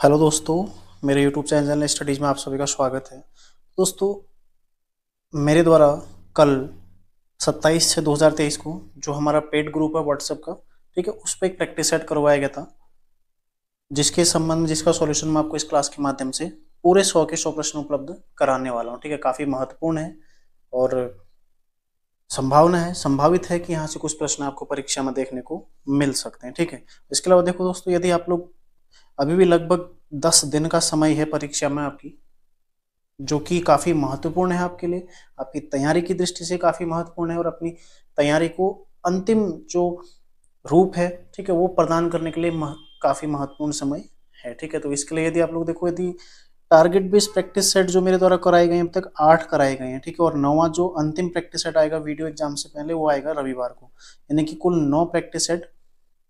Hello दोस्तों, मेरे YouTube channel studies में आप सभी का स्वागत है। दोस्तों, मेरे द्वारा कल 27/6/2023 को जो हमारा पेड ग्रुप है व्हाट्सएप का, ठीक है, उस पर एक प्रैक्टिस सेट करवाया गया था, जिसके संबंध में जिसका सॉल्यूशन मैं आपको इस क्लास के माध्यम से पूरे 100 के 100 प्रश्न उपलब्ध कराने वाला हूँ। ठीक है, काफ़ी महत्वपूर्ण है और संभावित है कि यहाँ से कुछ प्रश्न आपको परीक्षा में देखने को मिल सकते हैं। ठीक है, इसके अलावा देखो दोस्तों, यदि आप लोग अभी भी लगभग 10 दिन का समय है परीक्षा में आपकी, जो कि काफ़ी महत्वपूर्ण है आपके लिए, आपकी तैयारी की दृष्टि से काफ़ी महत्वपूर्ण है और अपनी तैयारी को अंतिम जो रूप है, ठीक है, वो प्रदान करने के लिए काफ़ी महत्वपूर्ण समय है। ठीक है, तो इसके लिए यदि आप लोग देखो, यदि टारगेट बेस्ड प्रैक्टिस सेट जो मेरे द्वारा कराए गए हैं, अब तक 8 कराए गए हैं। ठीक है, और 9वां जो अंतिम प्रैक्टिस सेट आएगा वीडियो एग्जाम से पहले, वो आएगा रविवार को, यानी कि कुल 9 प्रैक्टिस सेट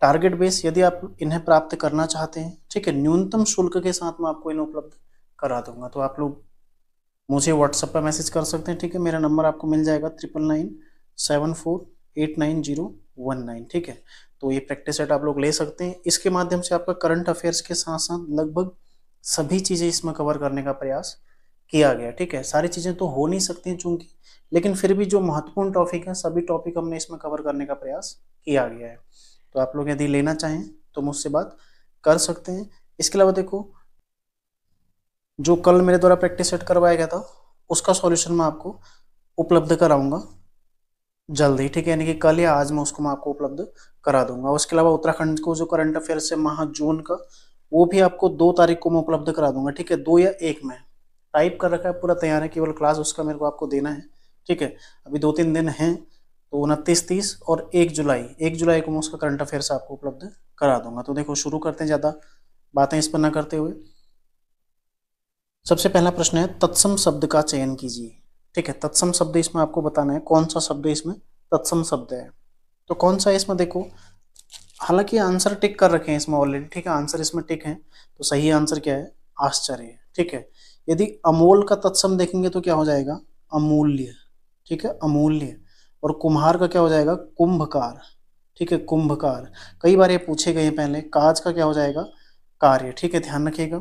टारगेट बेस। यदि आप इन्हें प्राप्त करना चाहते हैं, ठीक है, न्यूनतम शुल्क के साथ मैं आपको इन्हें उपलब्ध करा दूंगा, तो आप लोग मुझे व्हाट्सएप पर मैसेज कर सकते हैं। ठीक है, मेरा नंबर आपको मिल जाएगा 9997489019। ठीक है, तो ये प्रैक्टिस सेट आप लोग ले सकते हैं। इसके माध्यम से आपका करंट अफेयर्स के साथ साथ लगभग सभी चीज़ें इसमें कवर करने का प्रयास किया गया। ठीक है, सारी चीज़ें तो हो नहीं सकती हैं चूंकि, लेकिन फिर भी जो महत्वपूर्ण टॉपिक है, सभी टॉपिक हमने इसमें कवर करने का प्रयास किया गया है। तो आप लोग यदि लेना चाहें तो मुझसे बात कर सकते हैं। इसके अलावा देखो, जो कल मेरे द्वारा प्रैक्टिस सेट करवाया गया था, उसका सॉल्यूशन मैं आपको उपलब्ध कराऊंगा जल्द ही। ठीक है, यानी कि कल या आज मैं उसको मैं आपको उपलब्ध करा दूंगा। उसके अलावा उत्तराखंड को जो करंट अफेयर्स है माह जून का, वो भी आपको 2 तारीख को मैं उपलब्ध करा दूंगा। ठीक है, 2 या 1 में टाइप कर रखा है, पूरा तैयार है, केवल क्लास उसका मेरे को आपको देना है। ठीक है, अभी 2-3 दिन हैं, तो 29, 30 और 1 जुलाई को मैं उसका करंट अफेयर्स आपको उपलब्ध करा दूंगा। तो देखो, शुरू करते हैं, ज़्यादा बातें इस पर ना करते हुए। सबसे पहला प्रश्न है, तत्सम शब्द का चयन कीजिए। ठीक है, तत्सम शब्द इसमें आपको बताना है कौन सा शब्द इसमें तत्सम शब्द है। तो कौन सा है इसमें, देखो, हालांकि आंसर टिक कर रखे हैं इसमें ऑलरेडी। ठीक है, आंसर इसमें टिक है, तो सही आंसर क्या है, आश्चर्य। ठीक है, यदि अमोल का तत्सम देखेंगे तो क्या हो जाएगा, अमूल्य। ठीक है, अमूल्य। और कुम्हार का क्या हो जाएगा, कुंभकार। ठीक है, कुंभकार। कई बार ये पूछे गए हैं पहले। काज का क्या हो जाएगा, कार्य। ठीक है, ध्यान रखिएगा।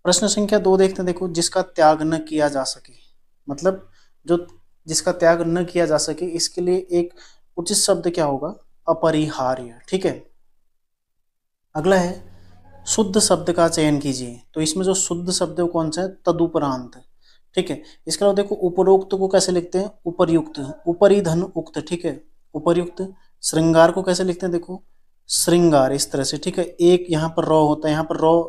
प्रश्न संख्या 2 देखते हैं। देखो, जिसका त्याग न किया जा सके, मतलब जो जिसका त्याग न किया जा सके, इसके लिए एक उचित शब्द क्या होगा, अपरिहार्य। ठीक है, अगला है, शुद्ध शब्द का चयन कीजिए। तो इसमें जो शुद्ध शब्द है वो कौन सा है, तदुपरांत। ठीक है, इसके अलावा देखो, उपरोक्त को कैसे लिखते हैं, उपर्युक्त, उपरिधन उक्त। ठीक है, उपर्युक्त। श्रृंगार को कैसे लिखते हैं, देखो, श्रृंगार, इस तरह से। ठीक है, एक यहाँ पर रॉ होता है, यहाँ पर रॉ,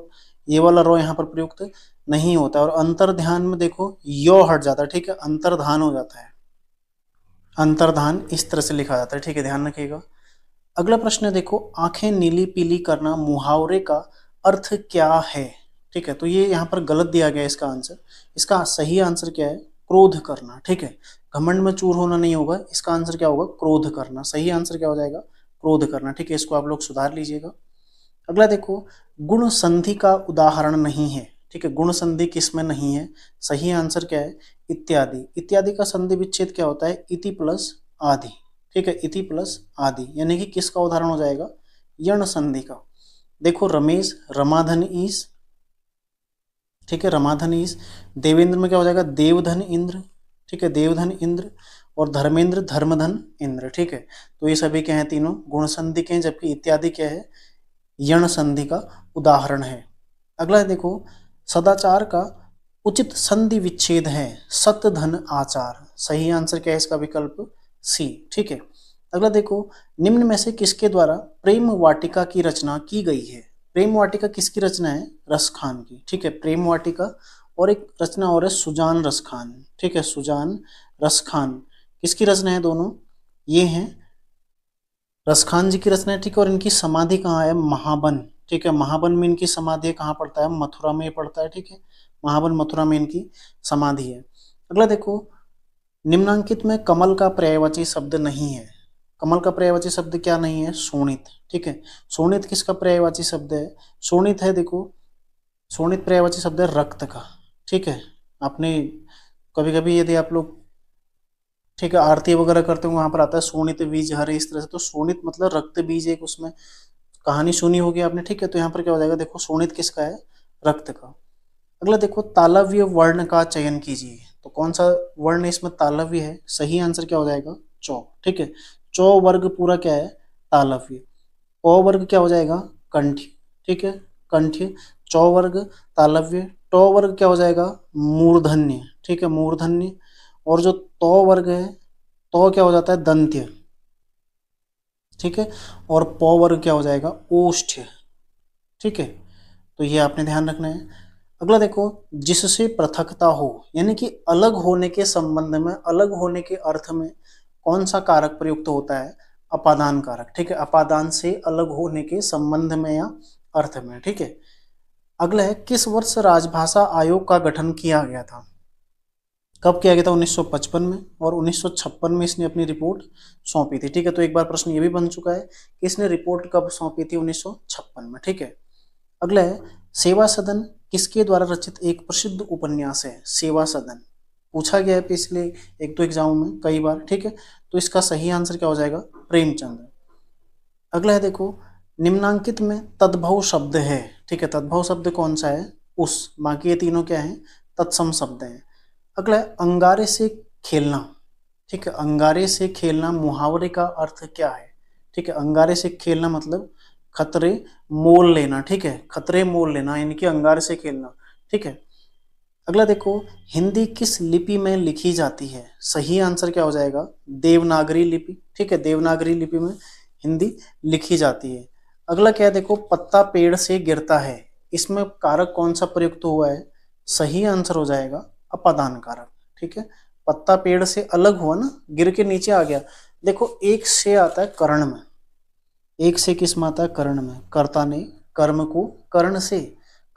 ये वाला रॉ यहाँ पर प्रयुक्त नहीं होता, और अंतर्ध्यान में देखो यो हट जाता है। ठीक है, अंतर्धान हो जाता है, अंतर्धान इस तरह से लिखा जाता है। ठीक है, ध्यान रखिएगा। अगला प्रश्न है, देखो, आंखें नीली पीली करना मुहावरे का अर्थ क्या है। ठीक है, तो ये यहाँ पर गलत दिया गया है इसका आंसर। इसका सही आंसर क्या है, क्रोध करना। ठीक है, घमंड में चूर होना नहीं होगा, इसका आंसर क्या होगा, क्रोध करना। सही आंसर क्या हो जाएगा, क्रोध करना। ठीक है, इसको आप लोग सुधार लीजिएगा। अगला देखो, गुण संधि का उदाहरण नहीं है। ठीक है, गुण संधि किसमें नहीं है, सही आंसर क्या है, इत्यादि। इत्यादि का संधि विच्छेद क्या होता है, इति प्लस आदि। ठीक है, इति प्लस आदि, यानी कि किसका उदाहरण हो जाएगा, यण संधि का। देखो, रमेश रमाधन ईस। ठीक है, रमाधन ईस। देवेंद्र में क्या हो जाएगा, देवधन इंद्र। ठीक है, देवधन इंद्र। और धर्मेंद्र धर्मधन इंद्र। ठीक है, तो ये सभी क्या है, तीनों गुण संधि के हैं, जबकि इत्यादि क्या है, यण संधि का उदाहरण है। अगला है, देखो, सदाचार का उचित संधि विच्छेद है सत धन आचार। सही आंसर क्या है इसका, विकल्प सी। ठीक है, अगला देखो, निम्न में से किसके द्वारा प्रेम वाटिका की रचना की गई है। प्रेम वाटिका किसकी रचना है, रसखान की। ठीक है, प्रेम वाटिका, और एक रचना और है सुजान रसखान। ठीक है, सुजान रसखान किसकी रचना है, दोनों ये हैं रसखान जी की रचना है। ठीक है, और इनकी समाधि कहाँ है, महाबन। ठीक है, महाबन में इनकी समाधि कहाँ पड़ता है, मथुरा में पड़ता है। ठीक है, महाबन मथुरा में इनकी समाधि है। अगला देखो, निम्नांकित में कमल का पर्यायवाची शब्द नहीं है। कमल का पर्यायवाची शब्द क्या नहीं है, शोणित। ठीक है, शोणित किसका पर्यायवाची शब्द है, शोणित है, देखो, शोणित पर्यायवाची शब्द है रक्त का। ठीक है, आपने कभी कभी यदि आप लोग, ठीक है, आरती वगैरह करते हो, वहां पर आता है शोणित बीज हरे, इस तरह से। तो शोणित मतलब रक्त बीज, एक उसमें कहानी सुनी होगी आपने। ठीक है, तो यहाँ पर क्या हो जाएगा, देखो, शोणित किसका है, रक्त का। अगला देखो तालव्य वर्ण का चयन कीजिए, तो कौन सा वर्ण इसमें तालव्य है? सही आंसर क्या हो जाएगा? चौ। ठीक है, चौ वर्ग पूरा क्या है? तालव्य। प वर्ग क्या हो जाएगा? कंठ्य। ठीक है, कंठ्य। चौ वर्ग तालव्य। टो वर्ग क्या हो जाएगा? मूर्धन्य। ठीक है, मूर्धन्य। और जो तो वर्ग है, तो क्या हो जाता है? दंत्य। ठीक है, और प वर्ग क्या हो जाएगा? ओष्ठ्य। ठीक है, तो ये आपने ध्यान रखना है। अगला देखो, जिससे पृथकता हो, यानी कि अलग होने के संबंध में, अलग होने के अर्थ में कौन सा कारक प्रयुक्त होता है? अपादान कारक। ठीक है, अपादान से अलग होने के संबंध में या अर्थ में। ठीक है, अगला है, किस वर्ष राजभाषा आयोग का गठन किया गया था? कब किया गया था? 1955 में, और 1956 में इसने अपनी रिपोर्ट सौंपी थी। ठीक है, तो एक बार प्रश्न ये भी बन चुका है कि इसने रिपोर्ट कब सौंपी थी? 1956 में। ठीक है, अगला है, सेवा सदन किसके द्वारा रचित एक प्रसिद्ध उपन्यास है? सेवा सदन पूछा गया है पिछले एक दो एग्जाम में कई बार। ठीक है, तो इसका सही आंसर क्या हो जाएगा? प्रेमचंद। अगला है देखो, निम्नांकित में तद्भव शब्द है। ठीक है, तद्भव शब्द कौन सा है? उस। बाकी ये तीनों क्या है? तत्सम शब्द हैं। अगला है, अंगारे से खेलना। ठीक है, अंगारे से खेलना मुहावरे का अर्थ क्या है? ठीक है, अंगारे से खेलना मतलब खतरे मोल लेना। ठीक है, खतरे मोल लेना, यानी कि अंगारे से खेलना। ठीक है, अगला देखो, हिंदी किस लिपि में लिखी जाती है? सही आंसर क्या हो जाएगा? देवनागरी लिपि। ठीक है, देवनागरी लिपि में हिंदी लिखी जाती है। अगला क्या है देखो, पत्ता पेड़ से गिरता है, इसमें कारक कौन सा प्रयुक्त हुआ है? सही आंसर हो जाएगा अपादान कारक। ठीक है, पत्ता पेड़ से अलग हुआ ना, गिर के नीचे आ गया। देखो, एक से आता है कर्ण में, एक से किस में आता है? कर्ण में। कर्ता ने कर्म को कर्ण से,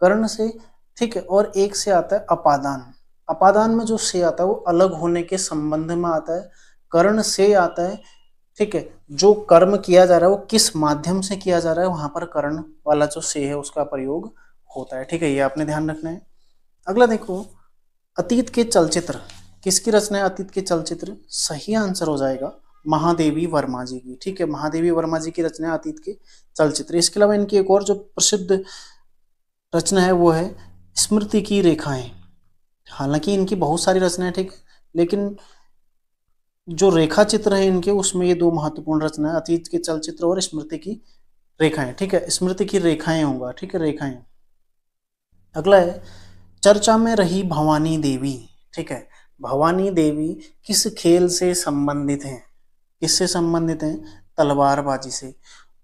कर्ण से। ठीक है, और एक से आता है अपादान। अपादान में जो से आता है वो अलग होने के संबंध में आता है, कर्ण से आता है। ठीक है, जो कर्म किया जा रहा है वो किस माध्यम से किया जा रहा है, वहां पर कर्ण वाला जो से है उसका प्रयोग होता है। ठीक है, ये आपने ध्यान रखना है। अगला देखो, अतीत के चलचित्र किसकी रचना है? अतीत के चलचित्र, सही आंसर हो जाएगा महादेवी वर्मा जी की। ठीक है, महादेवी वर्मा जी की रचना है अतीत के चलचित्र। इसके अलावा इनकी एक और जो प्रसिद्ध रचना है वो है स्मृति की रेखाएं। हालांकि इनकी बहुत सारी रचनाएं, ठीक, लेकिन जो रेखा चित्र है इनके, उसमें ये दो महत्वपूर्ण रचना है, अतीत के चलचित्र और स्मृति की रेखाएं। ठीक है, स्मृति की रेखाएं होगा। ठीक है, रेखाएं। अगला है, चर्चा में रही भवानी देवी। ठीक है, भवानी देवी किस खेल से संबंधित हैं? किससे संबंधित हैं? तलवारबाजी से।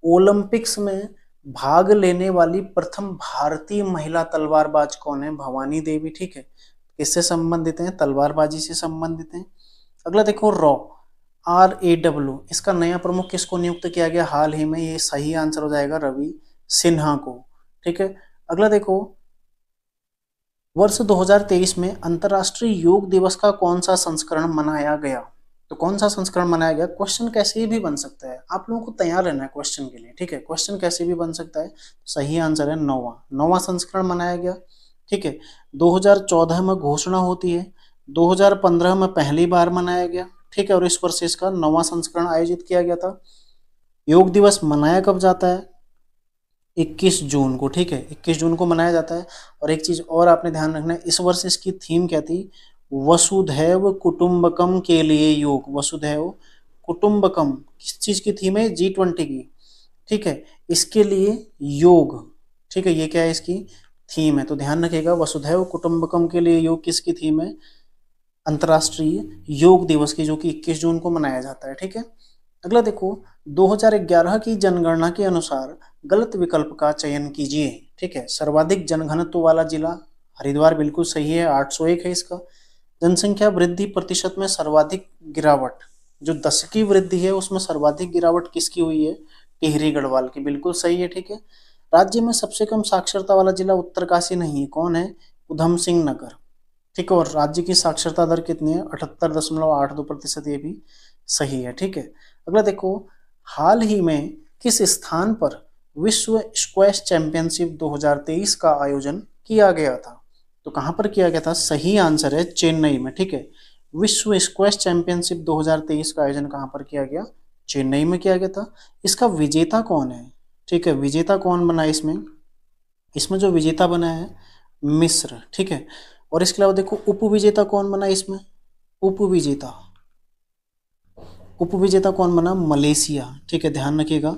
ओलंपिक्स में भाग लेने वाली प्रथम भारतीय महिला तलवारबाज कौन है? भवानी देवी। ठीक है, किससे संबंधित हैं? तलवारबाजी से संबंधित हैं। अगला देखो, RAW, इसका नया प्रमुख किसको नियुक्त किया गया हाल ही में? ये सही आंसर हो जाएगा रवि सिन्हा को। ठीक है, अगला देखो, वर्ष 2023 में अंतर्राष्ट्रीय योग दिवस का कौन सा संस्करण मनाया गया? तो कौन सा संस्करण मनाया गया? क्वेश्चन कैसे भी बन सकता है, आप लोगों को तैयार रहना है क्वेश्चन के लिए। ठीक है, क्वेश्चन कैसे भी बन सकता है। सही आंसर है नौवां संस्करण मनाया गया। ठीक है, 2014 में घोषणा होती है, 2015 में पहली बार मनाया गया। ठीक है, और इस वर्ष इसका 9वां संस्करण आयोजित किया गया था। योग दिवस मनाया कब जाता है? 21 जून को। ठीक है, 21 जून को मनाया जाता है। और एक चीज और आपने ध्यान रखना है, इस वर्ष इसकी थीम क्या थी? वसुधैव कुटुंबकम के लिए योग। वसुधैव कुटुंबकम किस चीज की थीम है? G20 की। ठीक है, इसके लिए योग। ठीक है, ये क्या है? इसकी थीम है। तो ध्यान रखिएगा, वसुधैव कुटुंबकम के लिए योग किसकी थीम है? अंतर्राष्ट्रीय योग दिवस की, जो कि 21 जून को मनाया जाता है। ठीक है, अगला देखो, 2011 की जनगणना के अनुसार गलत विकल्प का चयन कीजिए। ठीक है, सर्वाधिक जनघनत्व वाला जिला हरिद्वार, बिल्कुल सही है, 801 है इसका। जनसंख्या वृद्धि प्रतिशत में सर्वाधिक गिरावट, जो दशकीय वृद्धि है उसमें सर्वाधिक गिरावट किसकी हुई है? टिहरी गढ़वाल की, बिल्कुल सही है। ठीक है, राज्य में सबसे कम साक्षरता वाला जिला उत्तरकाशी नहीं है, कौन है? उधम सिंह नगर। ठीक है, और राज्य की साक्षरता दर कितनी है? 78.82%, ये भी सही है। ठीक है, अगला देखो, हाल ही में किस स्थान पर विश्व स्क्वैश चैंपियनशिप 2023 का आयोजन किया गया था? तो कहां पर किया गया था? सही आंसर है चेन्नई में। ठीक है, विश्व स्क्वैश चैंपियनशिप 2023 का आयोजन कहां पर किया गया? चेन्नई में किया गया था। इसका विजेता कौन है? ठीक है, विजेता कौन बना इसमें? इसमें जो विजेता बना है मिस्र, ठीक है। और इसके अलावा देखो उप विजेता कौन बना इसमें, उप विजेता, उप विजेता कौन बना, मलेशिया, ठीक है, ध्यान रखिएगा,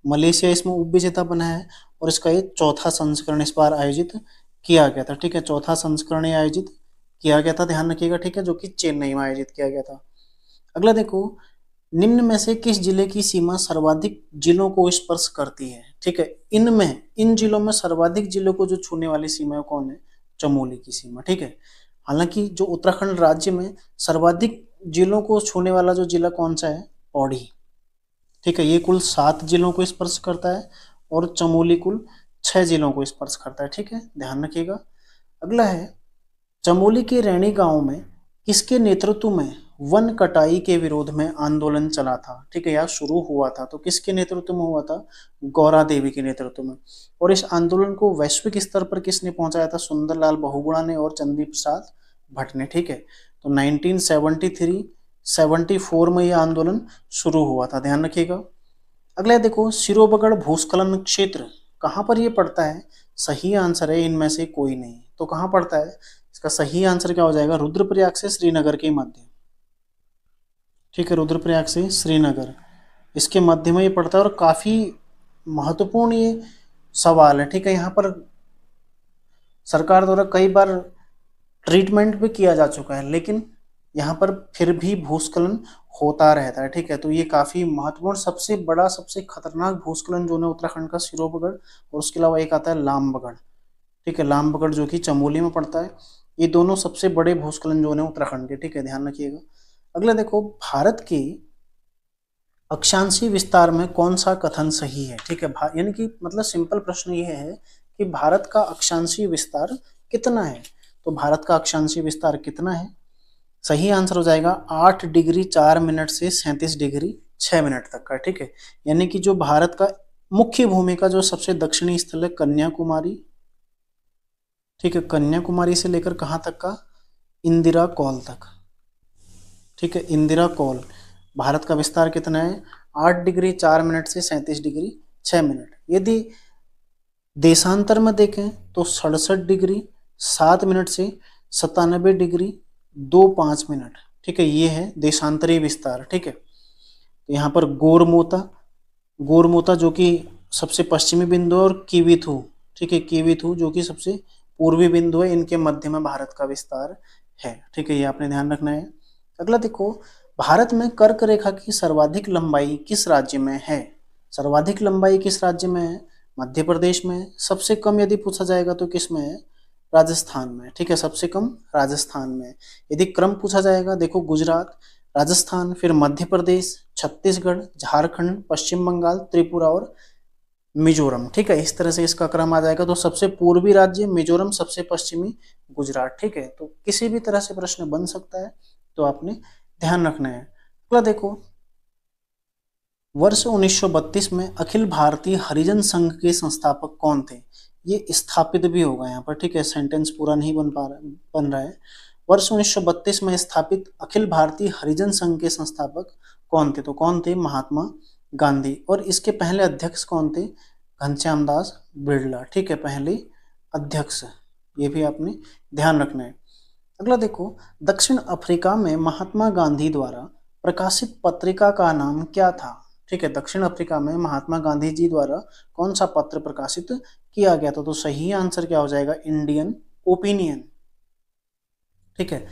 मलेशिया इसमें उप विजेता बना है। और इसका ये चौथा संस्करण इस बार आयोजित किया गया था, ठीक है, चौथा संस्करण ये आयोजित किया गया था, ध्यान रखिएगा, ठीक है, जो कि चेन्नई में आयोजित किया गया था। अगला देखो, निम्न में से किस जिले की सीमा सर्वाधिक जिलों को स्पर्श करती है, ठीक है, इनमें, इन जिलों में सर्वाधिक जिलों को जो छूने वाली सीमा है कौन है, चमोली की सीमा, ठीक है। हालांकि जो उत्तराखंड राज्य में सर्वाधिक जिलों को छूने वाला जो जिला कौन सा है, पौड़ी, ठीक है, ये कुल 7 जिलों को स्पर्श करता है और चमोली कुल 6 जिलों को स्पर्श करता है, ठीक है, ध्यान रखिएगा। अगला है, चमोली के रैणी गांव में किसके नेतृत्व में वन कटाई के विरोध में आंदोलन चला था, ठीक है, यह शुरू हुआ था, तो किसके नेतृत्व में हुआ था, गौरा देवी के नेतृत्व में। और इस आंदोलन को वैश्विक स्तर पर किसने पहुंचाया था, सुंदरलाल बहुगुणा ने और चंद्री प्रसाद भट्ट ने, ठीक है। तो 1973-74 में यह आंदोलन शुरू हुआ था, ध्यान रखिएगा। अगला देखो, सिरोबगढ़ भूस्खलन क्षेत्र कहाँ पर ये पड़ता है, सही आंसर है इनमें से कोई नहीं, तो कहाँ पड़ता है, इसका सही आंसर क्या हो जाएगा, रुद्रप्रयाग से श्रीनगर के मध्य, ठीक है, रुद्रप्रयाग से श्रीनगर इसके मध्य में ये पड़ता है। और काफी महत्वपूर्ण ये सवाल है, ठीक है, यहाँ पर सरकार द्वारा कई बार ट्रीटमेंट भी किया जा चुका है, लेकिन यहाँ पर फिर भी भूस्खलन होता रहता है, ठीक है। तो ये काफी महत्वपूर्ण, सबसे बड़ा सबसे खतरनाक भूस्खलन जो है उत्तराखंड का सिरोबगढ़, और उसके अलावा एक आता है लामबगढ़, ठीक है, लामबगढ़ जो कि चमोली में पड़ता है। ये दोनों सबसे बड़े भूस्खलन जो है उत्तराखंड के, ठीक है, ध्यान रखिएगा। अगला देखो, भारत के अक्षांशीय विस्तार में कौन सा कथन सही है, ठीक है, यानी कि मतलब सिंपल प्रश्न ये है कि भारत का अक्षांशीय विस्तार कितना है, तो भारत का अक्षांशीय विस्तार कितना है, सही आंसर हो जाएगा 8 डिग्री 4 मिनट से 37 डिग्री 6 मिनट तक का, ठीक है। यानी कि जो भारत का मुख्य भूमि का जो सबसे दक्षिणी स्थल है कन्याकुमारी, ठीक है, कन्याकुमारी से लेकर कहाँ तक का, इंदिरा कौल तक, ठीक है, इंदिरा कौल, भारत का विस्तार कितना है, 8 डिग्री 4 मिनट से 37 डिग्री 6 मिनट। यदि देशांतर में देखें तो 67 डिग्री 7 मिनट से 97 डिग्री 25 मिनट, ठीक है, ये है देशांतरीय विस्तार, ठीक है। तो यहाँ पर गोरमोता जो कि सबसे पश्चिमी बिंदु है, और कीवीथू, ठीक है, कीवीथू जो कि सबसे पूर्वी बिंदु है, इनके मध्य में भारत का विस्तार है, ठीक है, ये आपने ध्यान रखना है। अगला देखो, भारत में कर्क रेखा की सर्वाधिक लंबाई किस राज्य में है, सर्वाधिक लंबाई किस राज्य में है, मध्य प्रदेश में। सबसे कम यदि पूछा जाएगा तो किस में है, राजस्थान में, ठीक है, सबसे कम राजस्थान में। यदि क्रम पूछा जाएगा, देखो गुजरात, राजस्थान, फिर मध्य प्रदेश, छत्तीसगढ़, झारखंड, पश्चिम बंगाल, त्रिपुरा और मिजोरम, ठीक है, इस तरह से इसका क्रम आ जाएगा। तो सबसे पूर्वी राज्य मिजोरम, सबसे पश्चिमी गुजरात, ठीक है। तो किसी भी तरह से प्रश्न बन सकता है, तो आपने ध्यान रखना है। अगला देखो, वर्ष 1932 में अखिल भारतीय हरिजन संघ के संस्थापक कौन थे, ये स्थापित भी होगा यहाँ पर, ठीक है, सेंटेंस पूरा नहीं बन रहा है। वर्ष 1932 में स्थापित अखिल भारतीय हरिजन संघ के संस्थापक कौन थे, तो कौन थे, महात्मा गांधी। और इसके पहले अध्यक्ष कौन थे, घनश्याम दास बिरला, ठीक है, पहले अध्यक्ष, ये भी आपने ध्यान रखना है। अगला देखो, दक्षिण अफ्रीका में महात्मा गांधी द्वारा प्रकाशित पत्रिका का नाम क्या था, ठीक है, दक्षिण अफ्रीका में महात्मा गांधी जी द्वारा कौन सा पत्र प्रकाशित किया गया था, तो सही आंसर क्या हो जाएगा, इंडियन ओपिनियन, ठीक है।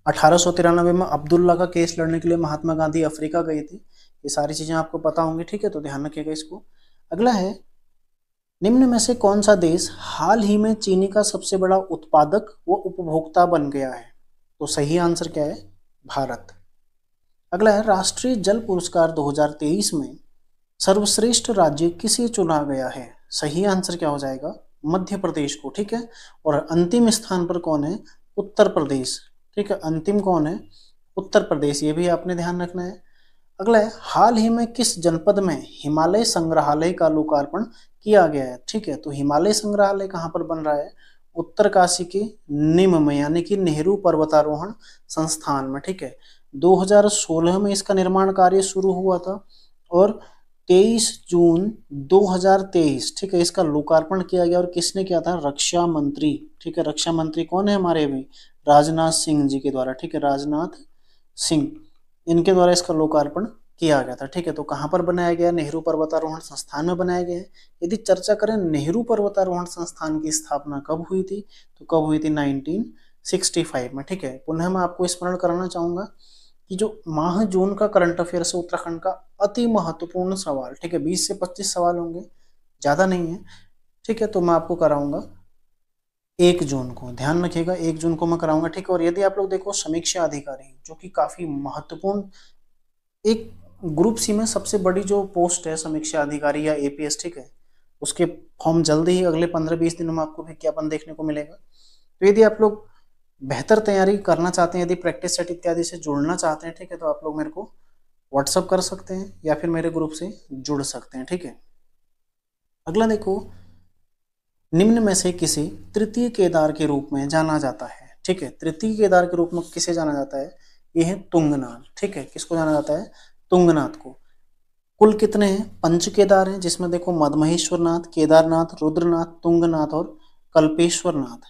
1893 में अब्दुल्ला का केस लड़ने के लिए महात्मा गांधी अफ्रीका गए थे, ये सारी चीजें आपको पता होंगी, ठीक है, तो ध्यान रखिएगा इसको। अगला है, निम्न में से कौन सा देश हाल ही में चीनी का सबसे बड़ा उत्पादक व उपभोक्ता बन गया है, तो सही आंसर क्या है, भारत। अगला है, राष्ट्रीय जल पुरस्कार 2023 में सर्वश्रेष्ठ राज्य किसे चुना गया है, सही आंसर क्या हो जाएगा, मध्य प्रदेश को, ठीक है। और अंतिम स्थान पर कौन है, उत्तर प्रदेश, ठीक है, अंतिम कौन है, उत्तर प्रदेश, ये भी आपने ध्यान रखना है। अगला है, हाल ही में किस जनपद में हिमालय संग्रहालय का लोकार्पण किया गया है, ठीक है, तो हिमालय संग्रहालय कहाँ पर बन रहा है, उत्तरकाशी के निम में, यानी कि नेहरू पर्वतारोहण संस्थान में, ठीक है। 2016 में इसका निर्माण कार्य शुरू हुआ था, और 23 जून 2023, ठीक है, इसका लोकार्पण किया गया। और किसने किया था? रक्षा मंत्री, ठीक है, रक्षा मंत्री कौन है हमारे अभी? राजनाथ सिंह जी के द्वारा, ठीक है, राजनाथ सिंह, इनके द्वारा इसका लोकार्पण किया गया था। ठीक है, तो कहाँ पर बनाया गया? नेहरू पर्वतारोहण संस्थान में बनाया गया है। यदि चर्चा करें नेहरू पर्वतारोहण संस्थान की स्थापना कब हुई थी, तो कब हुई थी? 1965 में। ठीक है, पुनः मैं आपको स्मरण कराना चाहूंगा कि जो माह जून का करंट अफेयर्स है उत्तराखंड का, अति महत्वपूर्ण सवाल, ठीक है, 20 से 25 सवाल होंगे, ज्यादा नहीं है। ठीक है, तो मैं आपको कराऊंगा 1 जून को, ध्यान रखिएगा, 1 जून को मैं कराऊंगा। ठीक है, और यदि आप लोग देखो समीक्षा अधिकारी, जो कि काफी महत्वपूर्ण, एक ग्रुप सी में सबसे बड़ी जो पोस्ट है समीक्षा अधिकारी या एपीएस, ठीक है, उसके फॉर्म जल्दी ही अगले 15-20 दिनों में आपको विज्ञापन देखने को मिलेगा। तो यदि आप लोग बेहतर तैयारी करना चाहते हैं, यदि प्रैक्टिस सेट इत्यादि से जुड़ना चाहते हैं, ठीक है, तो आप लोग मेरे को व्हाट्सअप कर सकते हैं या फिर मेरे ग्रुप से जुड़ सकते हैं। ठीक है, अगला देखो, निम्न में से किसे तृतीय केदार के रूप में जाना जाता है? ठीक है, तृतीय केदार के रूप में किसे जाना जाता है? यह है तुंगनाथ। ठीक है, किसको जाना जाता है? तुंगनाथ को। कुल कितने हैं? 5 केदार हैं, जिसमें देखो मदमहेश्वरनाथ, केदारनाथ, रुद्रनाथ, तुंगनाथ और कल्पेश्वरनाथ।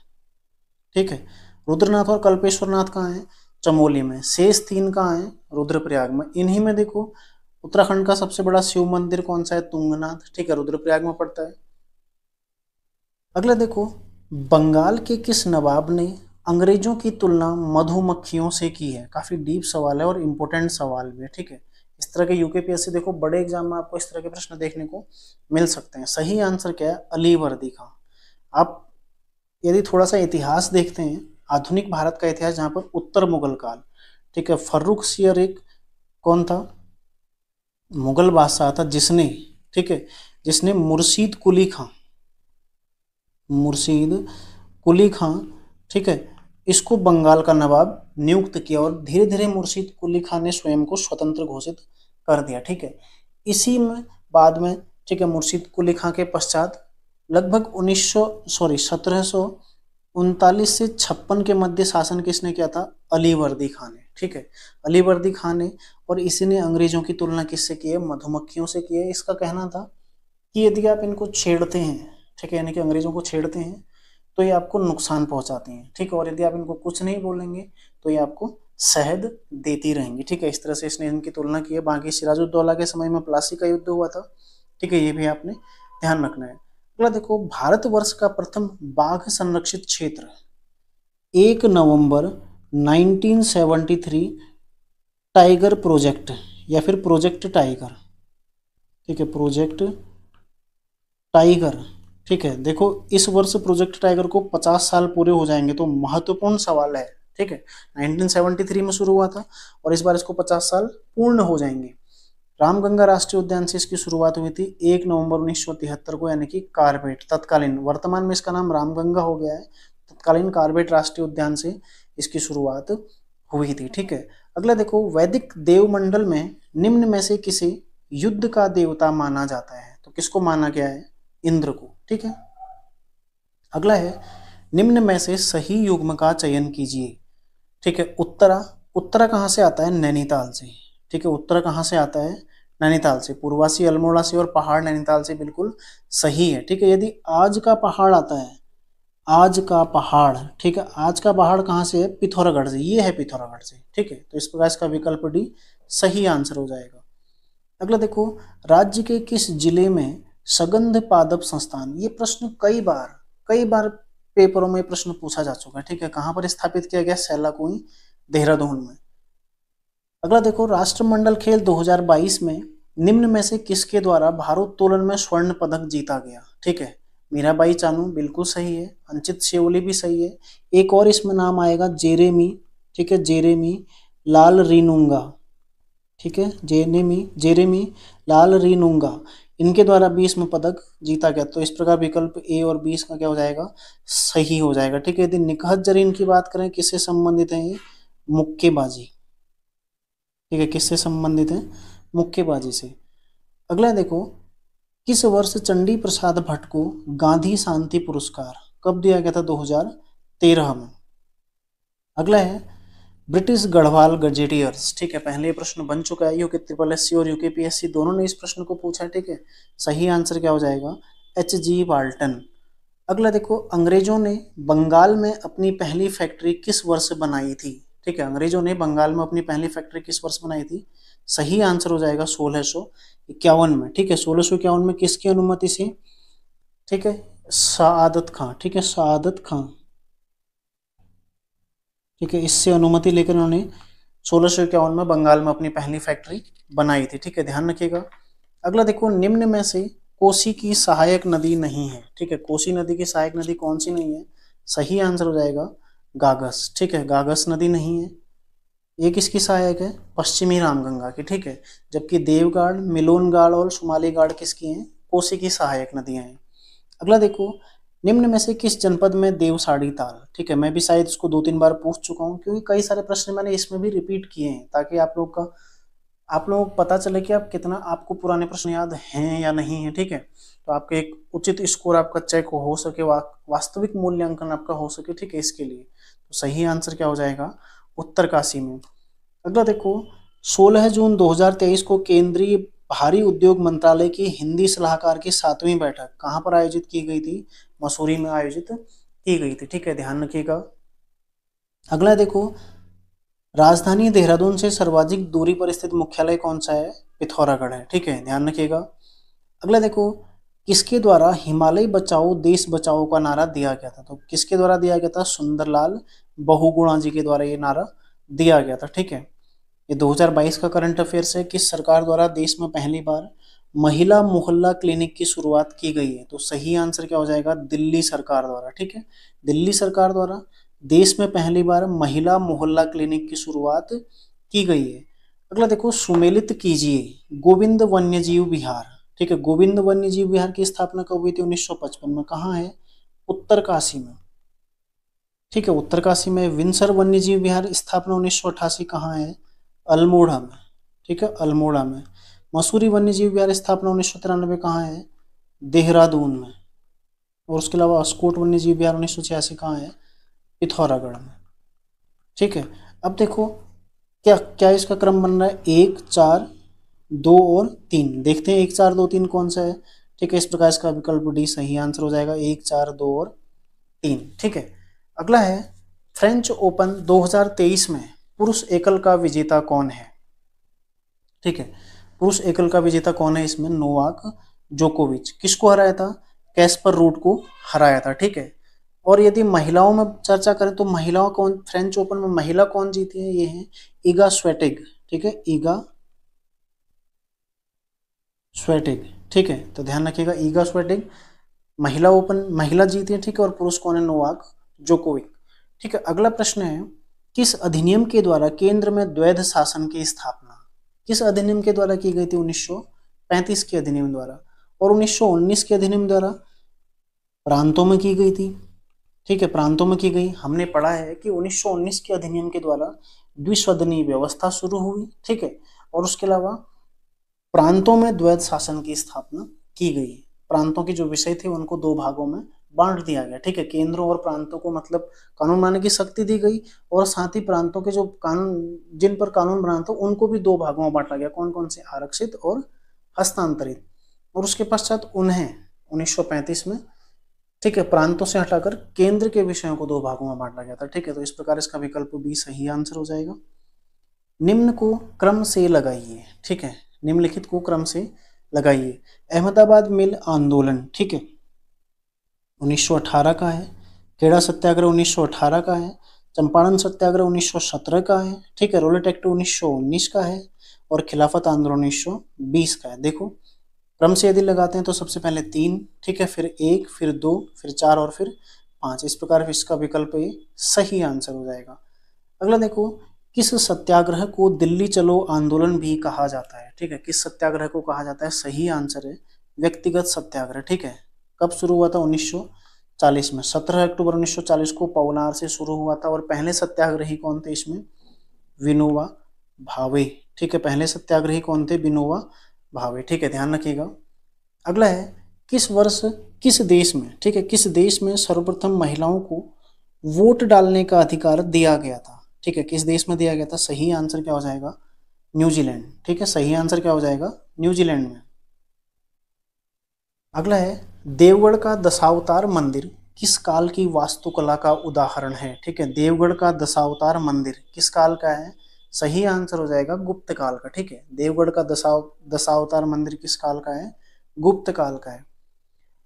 ठीक है, रुद्रनाथ और कल्पेश्वरनाथ कहाँ है? चमोली में। शेष 3 कहाँ है? रुद्रप्रयाग में। इन्हीं में देखो उत्तराखंड का सबसे बड़ा शिव मंदिर कौन सा है? तुंगनाथ। ठीक है, रुद्रप्रयाग में पड़ता है। अगला देखो, बंगाल के किस नवाब ने अंग्रेजों की तुलना मधुमक्खियों से की है? काफी डीप सवाल है और इंपॉर्टेंट सवाल भी है। ठीक है, इस तरह के यूकेपीएससी देखो बड़े एग्जाम में आपको इस तरह के प्रश्न देखने को मिल सकते हैं। सही आंसर क्या है? अलीवर्दी खां। आप यदि थोड़ा सा इतिहास देखते हैं, आधुनिक भारत का इतिहास, जहां पर उत्तर मुगल काल, ठीक है, फर्रुख सियर एक कौन था? मुगल बादशाह था, जिसने, ठीक है, जिसने मुर्शीद कुली खां, मुर्शीद कुली खां, ठीक है, इसको बंगाल का नवाब नियुक्त किया। और धीरे धीरे मुर्शीद कुली खां ने स्वयं को स्वतंत्र घोषित कर दिया। ठीक है, इसी में बाद में, ठीक है, मुर्शीद कुली खां के पश्चात लगभग 1739 से 56 के मध्य शासन किसने किया था? अलीवर्दी खां ने। ठीक है, अलीवर्दी खां ने, और इसी ने अंग्रेजों की तुलना किससे की है? मधुमक्खियों से की है। इसका कहना था कि यदि आप इनको छेड़ते हैं, ठीक है, यानी कि अंग्रेजों को छेड़ते हैं, तो ये आपको नुकसान पहुंचाती हैं। ठीक है, और यदि आप इनको कुछ नहीं बोलेंगे तो ये आपको शहद देती रहेंगी। ठीक है, इस तरह से इसने इनकी तुलना की है। बाकी सिराजुद्दौला के समय में प्लासी का युद्ध हुआ था। ठीक है, ये भी आपने ध्यान रखना है। अगला देखो, भारतवर्ष का प्रथम बाघ संरक्षित क्षेत्र 1 नवंबर 1973 टाइगर प्रोजेक्ट या फिर प्रोजेक्ट टाइगर। ठीक है, प्रोजेक्ट टाइगर। ठीक है, देखो इस वर्ष प्रोजेक्ट टाइगर को 50 साल पूरे हो जाएंगे, तो महत्वपूर्ण सवाल है। ठीक है, 1973 में शुरू हुआ था और इस बार इसको 50 साल पूर्ण हो जाएंगे। रामगंगा राष्ट्रीय उद्यान से इसकी शुरुआत हुई थी 1 नवंबर 1973 को, यानी कि कार्बेट, तत्कालीन, वर्तमान में इसका नाम रामगंगा हो गया है, तत्कालीन कार्बेट राष्ट्रीय उद्यान से इसकी शुरुआत हुई थी। ठीक है, अगला देखो, वैदिक देवमंडल में निम्न में से किसे युद्ध का देवता माना जाता है? तो किसको माना गया है? इंद्र को। ठीक है, अगला है, निम्न में से सही युग्म का चयन कीजिए। ठीक है, उत्तरा, उत्तरा कहां से आता है? नैनीताल से। ठीक है, उत्तरा कहां से आता है? नैनीताल से। पूर्वासी अल्मोड़ा से और पहाड़ नैनीताल से, बिल्कुल सही है। ठीक है, यदि आज का पहाड़ आता है, आज का पहाड़, ठीक है, आज का पहाड़ कहां से है? पिथौरागढ़ से। ये है पिथौरागढ़ से। ठीक है, तो इस प्रकार इसका विकल्प डी सही आंसर हो जाएगा। अगला देखो, राज्य के किस जिले में सगंध पादप संस्थान, ये प्रश्न कई बार पेपरों में प्रश्न पूछा जा चुका है। ठीक है, कहां पर स्थापित किया गया? सैलाकुई, देहरादून में। अगला देखो, राष्ट्रमंडल खेल 2022 में निम्न में से किसके द्वारा भारोत्तोलन में स्वर्ण पदक जीता गया? ठीक है, मीराबाई चानू, बिल्कुल सही है। अंचित शेओली भी सही है। एक और इसमें नाम आएगा, जेरेमी। ठीक है, जेरेमी लाल रीनूंगा। ठीक है, जेरेमी लाल रीनूंगा, इनके द्वारा 20 में पदक जीता गया। तो इस प्रकार विकल्प ए और 20 का क्या हो जाएगा? सही हो जाएगा। ठीक है, यदि निकहत जरीन की बात करें, किससे संबंधित है ये? मुक्केबाजी। ठीक है, किससे संबंधित है? मुक्केबाजी से। अगला देखो, किस वर्ष चंडी प्रसाद भट्ट को गांधी शांति पुरस्कार कब दिया गया था? 2013 में। अगला है, ब्रिटिश गढ़वाल गजेटियर्स, ठीक है, पहले ये प्रश्न बन चुका है, यूके ट्रिपल एससी और यूकेपीएससी दोनों ने इस प्रश्न को पूछा है, ठीक है। सही आंसर क्या हो जाएगा, H.G. वाल्टन। अगला देखो, अंग्रेजों ने बंगाल में अपनी पहली फैक्ट्री किस वर्ष बनाई थी, ठीक है, अंग्रेजों ने बंगाल में अपनी पहली फैक्ट्री किस वर्ष बनाई थी। सही आंसर हो जाएगा 1651 में, ठीक है। 1651 में किसकी अनुमति से, ठीक है, सआदत खां, ठीक है, सआदत खां, ठीक है, इससे अनुमति लेकर उन्होंने 1651 में बंगाल में अपनी पहली फैक्ट्री बनाई थी, ठीक है, ध्यान रखिएगा। अगला देखो, निम्न में से कोसी की सहायक नदी नहीं है, ठीक है, कोसी नदी की सहायक नदी कौन सी नहीं है। सही आंसर हो जाएगा गागस, ठीक है, गागस नदी नहीं है। ये किसकी सहायक है, पश्चिमी रामगंगा की, ठीक है। जबकि देवगाड़, मिलोनगाड़ और शुमालीगाड़ किसकी हैं, कोसी की सहायक नदियां हैं। अगला देखो, निम्न में से किस जनपद में देवसाड़ी ताल, ठीक है, मैं भी शायद इसको 2-3 बार पूछ चुका हूँ, क्योंकि कई सारे प्रश्न मैंने इसमें भी रिपीट किए हैं, ताकि आप लोगों को पता चले कि आप कितना आपको पुराने प्रश्न याद हैं या नहीं है, ठीक है। तो आपके एक उचित स्कोर आपका चेक हो सके, वास्तविक मूल्यांकन आपका हो सके, ठीक है, इसके लिए तो सही आंसर क्या हो जाएगा, उत्तरकाशी में। अगला देखो, 16 जून 2023 को केंद्रीय भारी उद्योग मंत्रालय की हिंदी सलाहकार की 7वीं बैठक कहाँ पर आयोजित की गई थी, मसूरी में आयोजित की गई थी, ठीक है, ध्यान रखिएगा। अगला देखो, राजधानी देहरादून से सर्वाधिक दूरी पर स्थित मुख्यालय कौन सा है, पिथौरागढ़ है, ठीक है, ध्यान रखिएगा। अगला देखो, किसके द्वारा हिमालय बचाओ देश बचाओ का नारा दिया गया था, तो किसके द्वारा दिया गया था, सुंदरलाल बहुगुणा जी के द्वारा ये नारा दिया गया था, ठीक है। ये 2022 का करंट अफेयर्स है। किस सरकार द्वारा देश में पहली बार महिला मोहल्ला क्लिनिक की शुरुआत की गई है, तो सही आंसर क्या हो जाएगा, दिल्ली सरकार द्वारा, ठीक है, दिल्ली सरकार द्वारा देश में पहली बार महिला मोहल्ला क्लिनिक की शुरुआत की गई है। अगला देखो, सुमेलित कीजिए गोविंद वन्यजीव विहार, ठीक है, गोविंद वन्यजीव विहार की स्थापना कब हुई थी, 1955 में, कहाँ है, उत्तरकाशी में, ठीक है, उत्तरकाशी में। विंसर वन्यजीव विहार स्थापना 1988 कहाँ है, अल्मोड़ा में, ठीक है, अल्मोड़ा में। मसूरी वन्यजीव विहार स्थापना 1993 कहाँ है, देहरादून में। और उसके अलावा अस्कोट वन्यजीव विहार 1986 कहाँ है, पिथौरागढ़ में, ठीक है। अब देखो, क्या क्या इसका क्रम बन रहा है, 1, 4, 2 और 3, देखते हैं 1, 4, 2, 3 कौन सा है, ठीक है। इस प्रकार इसका विकल्प डी सही आंसर हो जाएगा, 1, 4, 2 और 3, ठीक है। अगला है, फ्रेंच ओपन 2023 में पुरुष एकल का विजेता कौन है, ठीक है, पुरुष एकल का विजेता कौन है, इसमें नोवाक जोकोविच। किसको हराया था, कैस्पर रूड को हराया था, ठीक है। और यदि महिलाओं में चर्चा करें तो महिलाओं कौन, फ्रेंच ओपन में महिला कौन जीती है, ये है ईगा स्वेटेग, ठीक है, ईगा स्वेटेग, ठीक है, तो ध्यान रखिएगा, ईगा स्वेटेग महिला ओपन महिला जीती है, ठीक है, और पुरुष कौन है, नोवाक जोकोविक, ठीक है। अगला प्रश्न है, किस अधिनियम के द्वारा केंद्र में द्वैध शासन की स्थापना, किस अधिनियम के द्वारा की गई थी, 1935 के अधिनियम द्वारा, और 1919 के अधिनियम द्वारा प्रांतों में की गई थी, ठीक है, प्रांतों में की गई। हमने पढ़ा है कि 1919 के अधिनियम के द्वारा द्विसदनीय व्यवस्था शुरू हुई, ठीक है, और उसके अलावा प्रांतों में द्वैध शासन की स्थापना की गई। प्रांतों के जो विषय थे उनको 2 भागों में बांट दिया गया, ठीक है, केंद्रों और प्रांतों को मतलब कानून बनाने की शक्ति दी गई, और साथ ही प्रांतों के जो कानून, जिन पर कानून बनाना था, उनको भी 2 भागों में बांटा गया, कौन कौन से, आरक्षित और हस्तांतरित। और उसके पश्चात उन्हें 1935 में, ठीक है, प्रांतों से हटाकर केंद्र के विषयों को 2 भागों में बांटा गया था, ठीक है। तो इस प्रकार इसका विकल्प बी सही आंसर हो जाएगा। निम्न को क्रम से लगाइए, ठीक है, निम्नलिखित को क्रम से लगाइए। अहमदाबाद मिल आंदोलन, ठीक है, 1918 का है। खेड़ा सत्याग्रह 1918 का है। चंपारण सत्याग्रह 1917 का है, ठीक है। रोलेट एक्ट 1919 का है, और खिलाफत आंदोलन 1920 का है। देखो, क्रम से यदि लगाते हैं तो सबसे पहले 3, ठीक है, फिर 1, फिर 2, फिर 4 और फिर 5। इस प्रकार इसका विकल्प ये सही आंसर हो जाएगा। अगला देखो, किस सत्याग्रह को दिल्ली चलो आंदोलन भी कहा जाता है, ठीक है, किस सत्याग्रह को कहा जाता है, सही आंसर है व्यक्तिगत सत्याग्रह, ठीक है। कब शुरू हुआ था, 1940 में, 17 अक्टूबर 1940 को पवनार से शुरू हुआ था, और पहले सत्याग्रही कौन थे इसमें, विनोबा भावे, ठीक है, पहले सत्याग्रही कौन थे, विनोबा भावे, ठीक है, ध्यान रखिएगा। अगला है, किस वर्ष किस देश में, ठीक है, किस देश में सर्वप्रथम महिलाओं को वोट डालने का अधिकार दिया गया था, ठीक है, किस देश में दिया गया था? सही आंसर क्या हो जाएगा? न्यूजीलैंड। ठीक है, सही आंसर क्या हो जाएगा? न्यूजीलैंड में। अगला है, देवगढ़ का दशावतार मंदिर किस काल की वास्तुकला का उदाहरण है? ठीक है, देवगढ़ का दशावतार मंदिर किस काल का है? सही आंसर हो जाएगा गुप्त काल का। ठीक है, देवगढ़ का दशावतार मंदिर किस काल का है? गुप्त काल का है।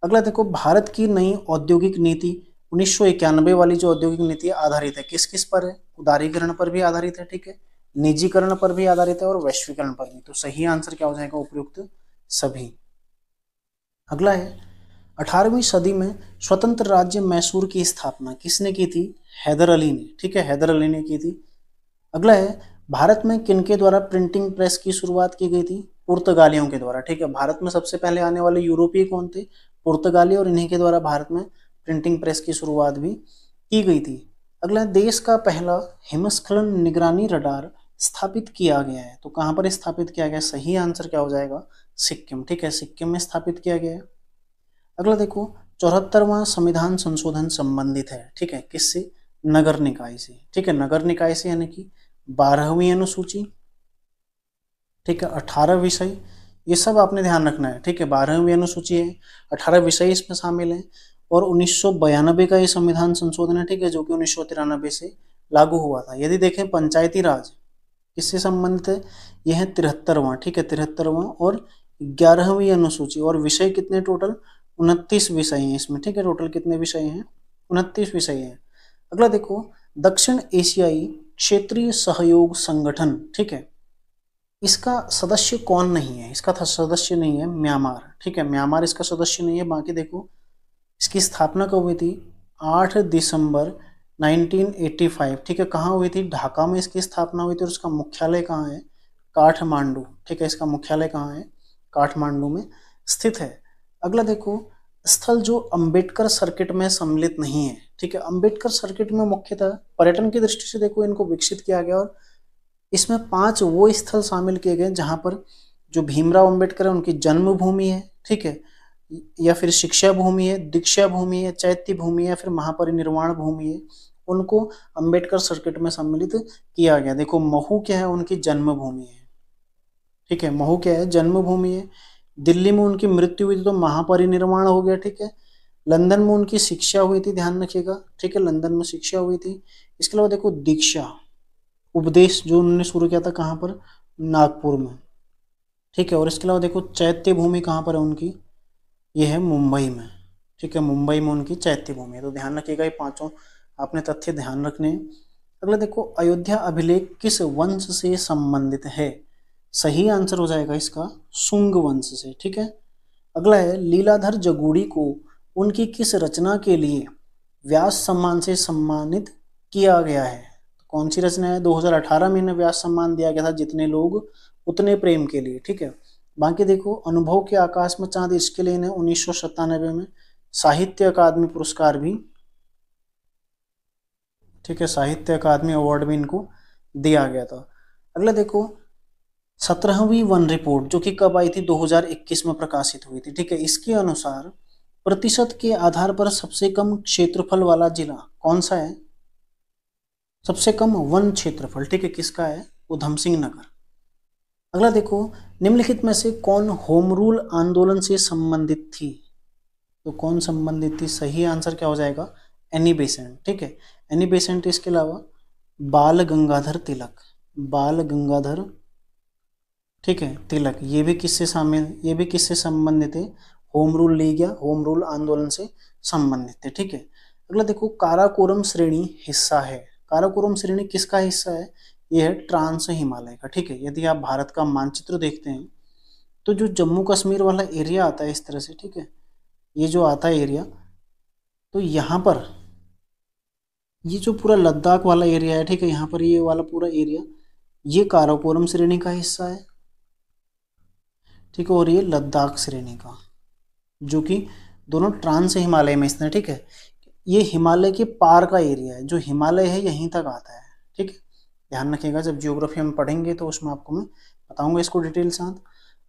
अगला देखो, भारत की नई औद्योगिक नीति 1991 वाली जो औद्योगिक नीति आधारित है, किस किस पर है? उदारीकरण पर भी आधारित है, ठीक है, निजीकरण पर भी आधारित है और वैश्वीकरण पर भी। तो सही आंसर क्या हो जाएगा? उपयुक्त सभी। अगला है, 18वीं सदी में स्वतंत्र राज्य मैसूर की स्थापना किसने की थी? हैदर अली ने। ठीक है, हैदर अली ने की थी। अगला है, भारत में किनके द्वारा प्रिंटिंग प्रेस की शुरुआत की गई थी? पुर्तगालियों के द्वारा। ठीक है, भारत में सबसे पहले आने वाले यूरोपीय कौन थे? पुर्तगाली, और इन्हीं के द्वारा भारत में प्रिंटिंग प्रेस की शुरुआत भी की गई थी। अगला, देश का पहला हिमस्खलन निगरानी रडार स्थापित किया गया है, तो कहां पर स्थापित किया गया? सही आंसर क्या हो जाएगा? सिक्किम। ठीक है, सिक्किम में स्थापित किया गया है। अगला देखो, 74वां संविधान संशोधन संबंधित है, ठीक है, किससे? नगर निकाय से। ठीक है, नगर निकाय से, यानी कि 12वीं अनुसूची, ठीक है, 18 विषय, ये सब आपने ध्यान रखना है। ठीक है, 12वीं अनुसूची है, 18 विषय इसमें शामिल है, और 1992 का ये संविधान संशोधन है, ठीक है, जो कि 1993 से लागू हुआ था। यदि देखें पंचायती राज किससे संबंधित है? यह है 73वां। ठीक है, 73वां और 11वीं अनुसूची, और विषय कितने टोटल? 29 विषय हैं इसमें। ठीक है, टोटल कितने विषय हैं? 29 विषय हैं। अगला देखो, दक्षिण एशियाई क्षेत्रीय सहयोग संगठन, ठीक है, इसका सदस्य कौन नहीं है? इसका सदस्य नहीं है म्यांमार। ठीक है, म्यांमार इसका सदस्य नहीं है। बाकी देखो, इसकी स्थापना कब हुई थी? 8 दिसंबर 1985। ठीक है, कहाँ हुई थी? ढाका में इसकी स्थापना हुई थी, और इसका मुख्यालय कहाँ है? काठमांडू। ठीक है, इसका मुख्यालय कहाँ है? काठमांडू में स्थित है। अगला देखो, स्थल जो अंबेडकर सर्किट में सम्मिलित नहीं है। ठीक है, अंबेडकर सर्किट में मुख्यतः पर्यटन की दृष्टि से देखो इनको विकसित किया गया, और इसमें 5 वो स्थल शामिल किए गए जहां पर जो भीमराव अंबेडकर है उनकी जन्मभूमि है, ठीक है, या फिर शिक्षा भूमि है, दीक्षा भूमि है, चैत्य भूमि है, या फिर महापरिनिर्वाण भूमि है, उनको अंबेडकर सर्किट में सम्मिलित किया गया। देखो, महू क्या है? उनकी जन्मभूमि है। ठीक है, महू क्या है? जन्मभूमि है। दिल्ली में उनकी मृत्यु हुई थी तो महापरिनिर्वाण हो गया। ठीक है, लंदन में उनकी शिक्षा हुई थी, ध्यान रखिएगा। ठीक है, लंदन में शिक्षा हुई थी। इसके अलावा देखो, दीक्षा उपदेश जो उन्होंने शुरू किया था, कहाँ पर? नागपुर में। ठीक है, और इसके अलावा देखो, चैत्य भूमि कहाँ पर है उनकी? ये है मुंबई में। ठीक है, मुंबई में उनकी चैत्य भूमि है। तो ध्यान रखिएगा, ये पांचों आपने तथ्य ध्यान रखने हैं। अगला देखो, अयोध्या अभिलेख किस वंश से संबंधित है? सही आंसर हो जाएगा इसका शुंग वंश से। ठीक है, अगला है, लीलाधर जगूड़ी को उनकी किस रचना के लिए व्यास सम्मान से सम्मानित किया गया है? कौन सी रचना है? 2018 में इन्हें व्यास सम्मान दिया गया था, जितने लोग उतने प्रेम के लिए। ठीक है, बाकी देखो, अनुभव के आकाश में चांद, इसके लिए इन्हें 1997 में साहित्य अकादमी पुरस्कार भी, ठीक है, साहित्य अकादमी अवार्ड भी इनको दिया गया था। अगला देखो, 17वीं वन रिपोर्ट जो कि कब आई थी? 2021 में प्रकाशित हुई थी। ठीक है, इसके अनुसार प्रतिशत के आधार पर सबसे कम क्षेत्रफल वाला जिला कौन सा है? सबसे कम वन क्षेत्रफल, ठीक है, किसका है? उधम सिंह नगर। अगला देखो, निम्नलिखित में से कौन होम रूल आंदोलन से संबंधित थी? तो कौन संबंधित थी? सही आंसर क्या हो जाएगा? Annie Besant. ठीक है, एनी बेसेंट। इसके अलावा बाल गंगाधर तिलक, बाल गंगाधर, ठीक है, तिलक, ये भी किससे शामिल, ये भी किससे संबंधित है? होम रूल लीग या होम रूल आंदोलन से संबंधित है। ठीक है, अगला देखो, काराकोरम श्रेणी हिस्सा है। काराकोरम श्रेणी किसका हिस्सा है? यह है ट्रांस हिमालय का। ठीक है, यदि आप भारत का मानचित्र देखते हैं तो जो जम्मू कश्मीर वाला एरिया आता है इस तरह से, ठीक है, ये जो आता है एरिया, तो यहाँ पर ये जो पूरा लद्दाख वाला एरिया है, ठीक है, यहाँ पर ये वाला पूरा एरिया, ये काराकोरम श्रेणी का हिस्सा है। ठीक है, और ये लद्दाख श्रेणी का, जो कि दोनों ट्रांस हिमालय में स्थित है। ठीक है, ये हिमालय के पार का एरिया है, जो हिमालय है यहीं तक आता है। ठीक है, ध्यान रखिएगा, जब ज्योग्राफी हम पढ़ेंगे तो उसमें आपको मैं बताऊंगा इसको डिटेल साथ।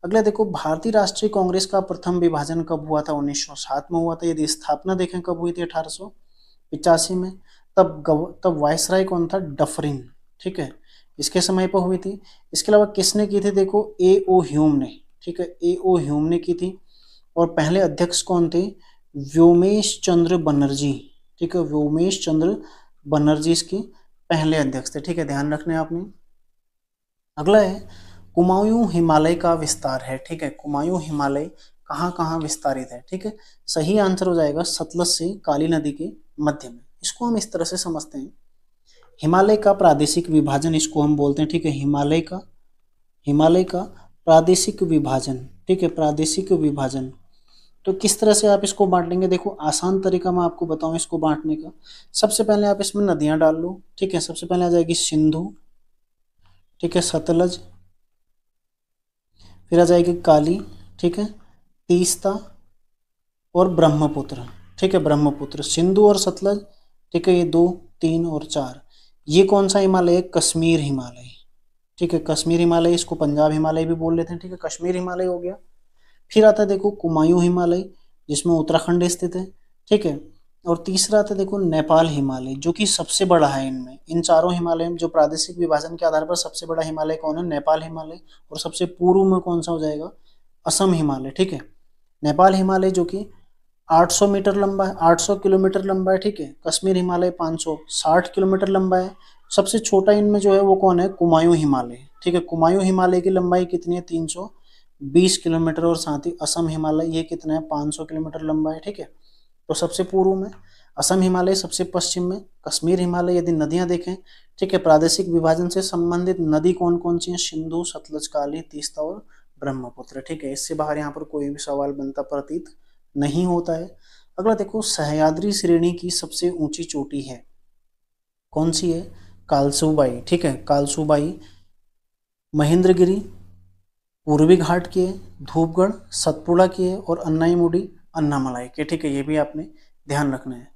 अगला देखो, भारतीय राष्ट्रीय कांग्रेस का प्रथम विभाजन कब हुआ था? 1907 में हुआ था। यदि स्थापना देखें कब हुई थी? 1885 में। तब वायसराय कौन था? डफरिन। ठीक है, इसके समय पर हुई थी। इसके अलावा किसने की थी, देखो ए ओ ह्यूम ने, ठीक है, ए ओ ह्यूम ने की थी। और पहले अध्यक्ष कौन थे, व्योमेश चंद्र बनर्जी, ठीक है, व्योमेश चंद्र बनर्जी इसके पहले अध्यक्ष थे, ठीक है, ध्यान रखना है आपने। अगला है कुमायूं हिमालय का विस्तार है, ठीक है, कुमायूं हिमालय कहाँ कहाँ विस्तारित है, ठीक है। सही आंसर हो जाएगा सतलज से काली नदी के मध्य में। इसको हम इस तरह से समझते हैं, हिमालय का प्रादेशिक विभाजन इसको हम बोलते हैं, ठीक है, हिमालय का प्रादेशिक विभाजन, ठीक है, प्रादेशिक विभाजन। तो किस तरह से आप इसको बांटेंगे, देखो आसान तरीका मैं आपको बताऊं इसको बांटने का। सबसे पहले आप इसमें नदियां डाल लो, ठीक है, सबसे पहले आ जाएगी सिंधु, ठीक है, सतलज, फिर आ जाएगी काली, ठीक है, तीस्ता और ब्रह्मपुत्र, ठीक है, ब्रह्मपुत्र, सिंधु और सतलज, ठीक है, ये 2 3 और 4। ये कौन सा हिमालय है, कश्मीर हिमालय, ठीक है, कश्मीर हिमालय, इसको पंजाब हिमालय भी बोल लेते हैं, ठीक है, कश्मीर हिमालय हो गया। फिर आता है देखो कुमायूं हिमालय जिसमें उत्तराखंड स्थित है, ठीक है। और तीसरा आता है देखो नेपाल हिमालय जो कि सबसे बड़ा है इनमें, इन चारों हिमालय में जो प्रादेशिक विभाजन के आधार पर सबसे बड़ा हिमालय कौन है, नेपाल हिमालय। और सबसे पूर्व में कौन सा हो जाएगा, असम हिमालय, ठीक है। नेपाल हिमालय जो कि 800 मीटर लंबा है, 800 किलोमीटर लंबा है, ठीक है। कश्मीर हिमालय 560 किलोमीटर लंबा है। सबसे छोटा इनमें जो है वो कौन है, कुमायूं हिमालय, ठीक है। कुमायूं हिमालय की लंबाई कितनी है, 320 किलोमीटर। और साथ ही असम हिमालय ये कितना है, 500 किलोमीटर लंबा है, ठीक है। तो सबसे पूर्व में असम हिमालय, सबसे पश्चिम में कश्मीर हिमालय। यदि नदियां देखें, ठीक है, प्रादेशिक विभाजन से संबंधित नदी कौन कौन सी है, सिंधु, सतलज, काली, तीस्ता और ब्रह्मपुत्र, ठीक है। इससे बाहर यहाँ पर कोई भी सवाल बनता प्रतीत नहीं होता है। अगला देखो सह्याद्री श्रेणी की सबसे ऊंची चोटी है, कौन सी है, कालसूबाई, ठीक है, कालसूबाई। महेंद्रगिरी पूर्वी घाट की है, धूपगढ़ सतपुड़ा की है और अन्नाईमुडी अन्नामलाई की, ठीक है, ये भी आपने ध्यान रखना है।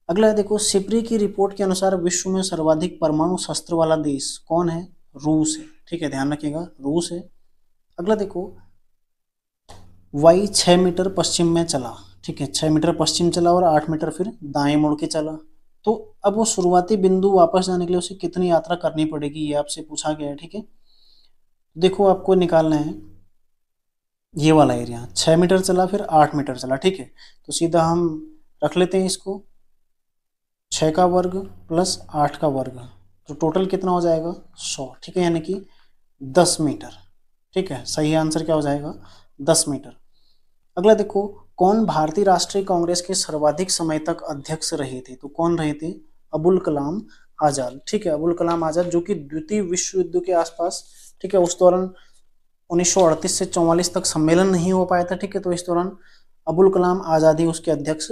अगला है देखो सिप्री की रिपोर्ट के अनुसार विश्व में सर्वाधिक परमाणु शस्त्र वाला देश कौन है, रूस है, ठीक है, ध्यान रखिएगा रूस है। अगला देखो वाई 6 मीटर पश्चिम में चला, ठीक है, 6 मीटर पश्चिम चला और 8 मीटर फिर दाएं मुड़ के चला। तो अब वो शुरुआती बिंदु वापस जाने के लिए उसे कितनी यात्रा करनी पड़ेगी, ये आपसे पूछा गया है, ठीक है। देखो आपको निकालना है ये वाला एरिया, 6 मीटर चला फिर 8 मीटर चला, ठीक है। तो सीधा हम रख लेते हैं इसको 6 का वर्ग प्लस 8 का वर्ग, तो टोटल कितना हो जाएगा 100, ठीक है, यानी कि 10 मीटर, ठीक है। सही आंसर क्या हो जाएगा 10 मीटर। अगला देखो कौन भारतीय राष्ट्रीय कांग्रेस के सर्वाधिक समय तक अध्यक्ष रहे थे, तो कौन रहे थे, अबुल कलाम आजाद, ठीक है, अबुल कलाम आजाद जो कि द्वितीय विश्व युद्ध के आसपास, ठीक है, उस दौरान 1938 से 44 तक सम्मेलन नहीं हो पाया था, ठीक है। तो इस दौरान अबुल कलाम आजाद ही उसके अध्यक्ष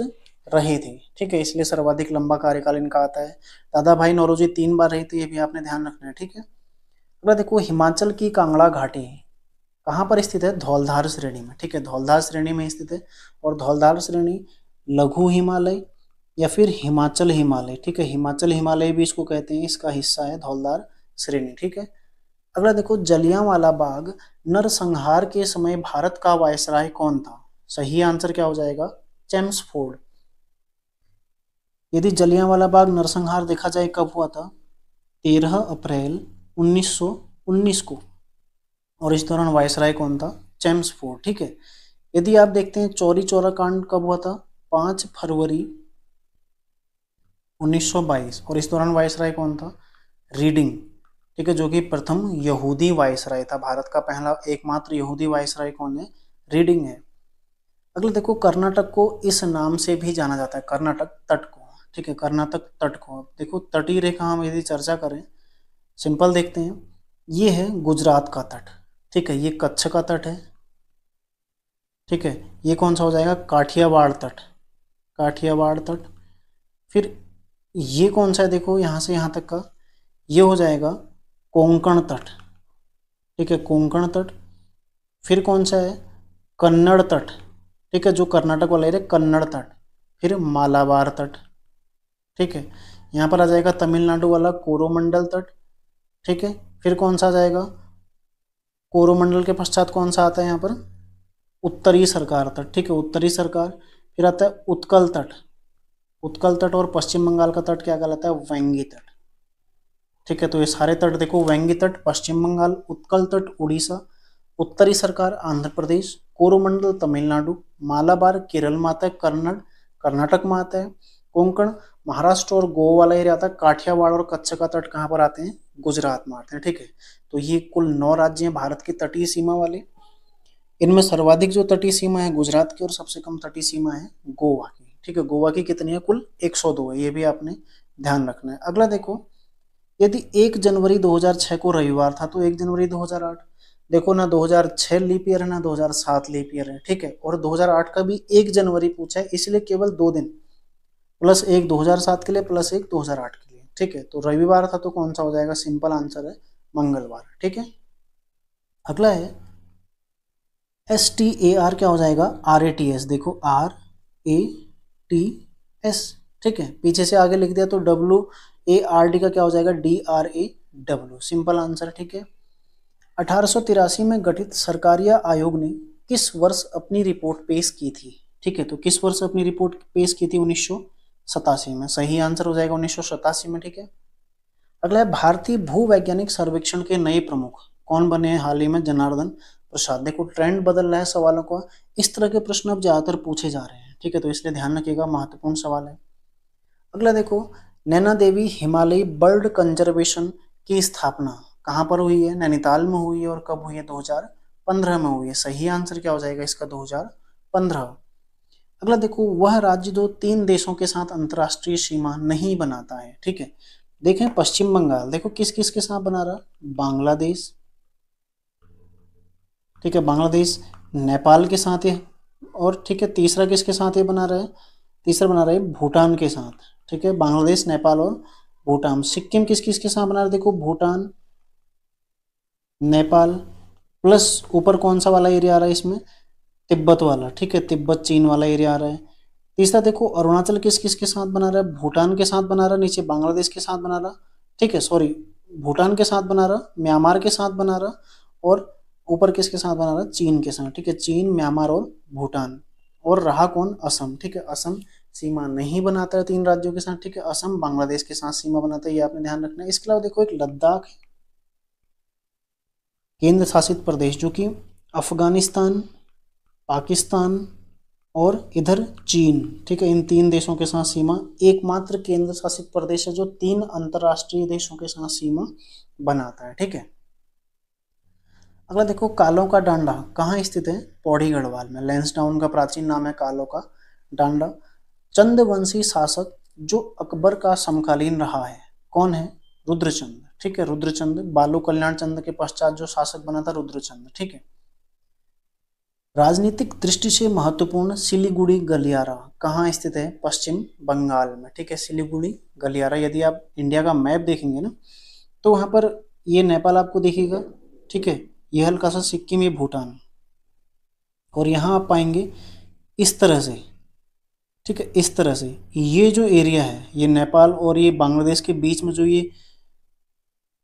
रहे थे, ठीक है, इसलिए सर्वाधिक लंबा कार्यकाल इनका आता है। दादा भाई नौरोजी 3 बार रहे थे, ये भी आपने ध्यान रखना है, ठीक है। अगला देखो हिमाचल की कांगड़ा घाटी कहाँ पर स्थित है, धौलधार श्रेणी में, ठीक है, धौलधार श्रेणी में स्थित है। और धौलधार श्रेणी लघु हिमालय या फिर हिमाचल हिमालय, ठीक है, हिमाचल हिमालय भी इसको कहते हैं, इसका हिस्सा है धौलधार श्रेणी, ठीक है। अगला देखो जलियांवाला बाग नरसंहार के समय भारत का वायसराय कौन था, सही आंसर क्या हो जाएगा, चेम्सफोर्ड। यदि जलियांवाला बाग नरसंहार देखा जाए कब हुआ था, 13 अप्रैल 1919 को, और इस दौरान वायसराय कौन था, चेम्सफोर्ड, ठीक है। यदि आप देखते हैं चौरी चौरा कांड कब हुआ था, 5 फरवरी 1922, और इस दौरान वायसराय कौन था, रीडिंग, ठीक है, जो कि प्रथम यहूदी वायसराय था। भारत का पहला एकमात्र यहूदी वायसराय कौन है, रीडिंग है। अगला देखो कर्नाटक को इस नाम से भी जाना जाता है, कर्नाटक तट को, ठीक है, कर्नाटक तट को। देखो तटीय रेखा हम यदि चर्चा करें, सिंपल देखते हैं, ये है गुजरात का तट, ठीक है, ये कच्छ का तट है, ठीक है, ये कौन सा हो जाएगा, काठियावाड़ तट, काठियावाड़ तट। फिर ये कौन सा है, देखो यहाँ से यहाँ तक का, ये हो जाएगा कोंकण तट, ठीक है, कोंकण तट। फिर कौन सा है, कन्नड़ तट, ठीक है, जो कर्नाटक वाला एरिया कन्नड़ तट। फिर मालाबार तट, ठीक है, यहाँ पर आ जाएगा तमिलनाडु वाला कोरोमंडल तट, ठीक है। फिर कौन सा आ जाएगा, कोरोमंडल के पश्चात कौन सा आता है यहाँ पर, उत्तरी सरकार तट, ठीक है, उत्तरी सरकार। फिर आता है उत्कल तट, उत्कल तट। और पश्चिम बंगाल का तट क्या कहलाता है, वेंगी तट, ठीक है। तो ये सारे तट देखो, वेंगी तट पश्चिम बंगाल, उत्कल तट उड़ीसा, उत्तरी सरकार आंध्र प्रदेश, कोरोमंडल तमिलनाडु, मालाबार केरल में आता है, कर्नाटक में आता है, कोंकण महाराष्ट्र और गोवा वाला एरिया आता है, काठियावाड़ और कच्छ का तट कहाँ पर आते हैं, गुजरात में आते हैं। ठीक है। तो ये कुल 9 राज्य हैं भारत की तटीय सीमा वाले। इनमें सर्वाधिक जो तटीय सीमा है गुजरात की और सबसे कम तटीय सीमा है गोवा की। ठीक है। गोवा की कितनी है, कुल 102 है, ये भी आपने ध्यान रखना है। अगला देखो, यदि 1 जनवरी 2006 को रविवार था तो 1 जनवरी 2008, देखो ना 2006 लीप ईयर है ना 2007 लीप ईयर है। ठीक है। और 2008 का भी 1 जनवरी पूछा है, इसलिए केवल 2 दिन, +1 2007 के लिए, +1 2008 के लिए। ठीक है। तो रविवार था तो कौन सा हो जाएगा, सिंपल आंसर है मंगलवार। ठीक है। अगला है STAR, क्या हो जाएगा, RATS। देखो RATS। ठीक है। पीछे से आगे लिख दिया तो WARD का क्या हो जाएगा, DRAW, सिंपल आंसर। ठीक है। 1883 में गठित सरकारिया आयोग ने किस वर्ष अपनी रिपोर्ट पेश की थी। ठीक है। तो किस वर्ष अपनी रिपोर्ट पेश की थी, 1987 में, सही आंसर हो जाएगा 1987 में। ठीक है। अगला है भारतीय भूवैज्ञानिक सर्वेक्षण के नए प्रमुख कौन बने हैं हाल ही में, जनार्दन प्रसाद। देखो ट्रेंड बदल रहा है सवालों का, इस तरह के प्रश्न अब ज्यादातर पूछे जा रहे हैं। ठीक है। तो इसलिए ध्यान रखिएगा, महत्वपूर्ण सवाल है। अगला देखो, नैना देवी हिमालयी बर्ड कंजर्वेशन की स्थापना कहाँ पर हुई है, नैनीताल में हुई है, और कब हुई है, 2015 में हुई है। सही आंसर क्या हो जाएगा इसका, 2015। अगला देखो, वह राज्य जो 3 देशों के साथ अंतरराष्ट्रीय सीमा नहीं बनाता है। ठीक है। देखें पश्चिम बंगाल, देखो किस किस के साथ बना रहा, बांग्लादेश। ठीक है। बांग्लादेश नेपाल के साथ है, और ठीक है तीसरा किसके साथ ये बना रहा है, तीसरा बना रहा है भूटान के साथ। ठीक है। बांग्लादेश, नेपाल और भूटान। सिक्किम किस किस के साथ बना रहा है, देखो भूटान, नेपाल, प्लस ऊपर कौन सा वाला एरिया आ रहा है इसमें, तिब्बत वाला। ठीक है। तिब्बत चीन वाला एरिया आ रहा है। तीसरा देखो, अरुणाचल किस किस के साथ बना रहा है, भूटान के साथ बना रहा है, नीचे बांग्लादेश के साथ बना रहा। ठीक है, सॉरी, भूटान के साथ बना रहा, म्यांमार के साथ बना रहा, और ऊपर किसके साथ बना रहा, चीन के साथ। ठीक है। चीन, म्यांमार और भूटान। और रहा कौन, असम। ठीक है। असम सीमा नहीं बनाता है 3 राज्यों के साथ। ठीक है। असम बांग्लादेश के साथ सीमा बनाता है, ये आपने ध्यान रखना है। इसके अलावा देखो, एक लद्दाख है, केंद्र शासित प्रदेश, जो कि अफगानिस्तान, पाकिस्तान और इधर चीन। ठीक है। इन 3 देशों के साथ सीमा, एकमात्र केंद्र शासित प्रदेश है जो 3 अंतरराष्ट्रीय देशों के साथ सीमा बनाता है। ठीक है। अगला देखो, कालों का डांडा कहाँ स्थित है, पौड़ी गढ़वाल में। लैंसडाउन का प्राचीन नाम है कालों का डांडा। चंदवंशी शासक जो अकबर का समकालीन रहा है कौन है, रुद्रचंद। ठीक है। रुद्रचंद, बालू कल्याण चंद के पश्चात जो शासक बना था रुद्रचंद। ठीक है। राजनीतिक दृष्टि से महत्वपूर्ण सिलीगुड़ी गलियारा कहाँ स्थित है, पश्चिम बंगाल में। ठीक है। सिलीगुड़ी गलियारा, यदि आप इंडिया का मैप देखेंगे ना तो वहां पर ये नेपाल आपको दिखेगा। ठीक है। ये हल्का सा सिक्किम, ये भूटान, और यहाँ आप पाएंगे इस तरह से। ठीक है। इस तरह से ये जो एरिया है, ये नेपाल और ये बांग्लादेश के बीच में जो ये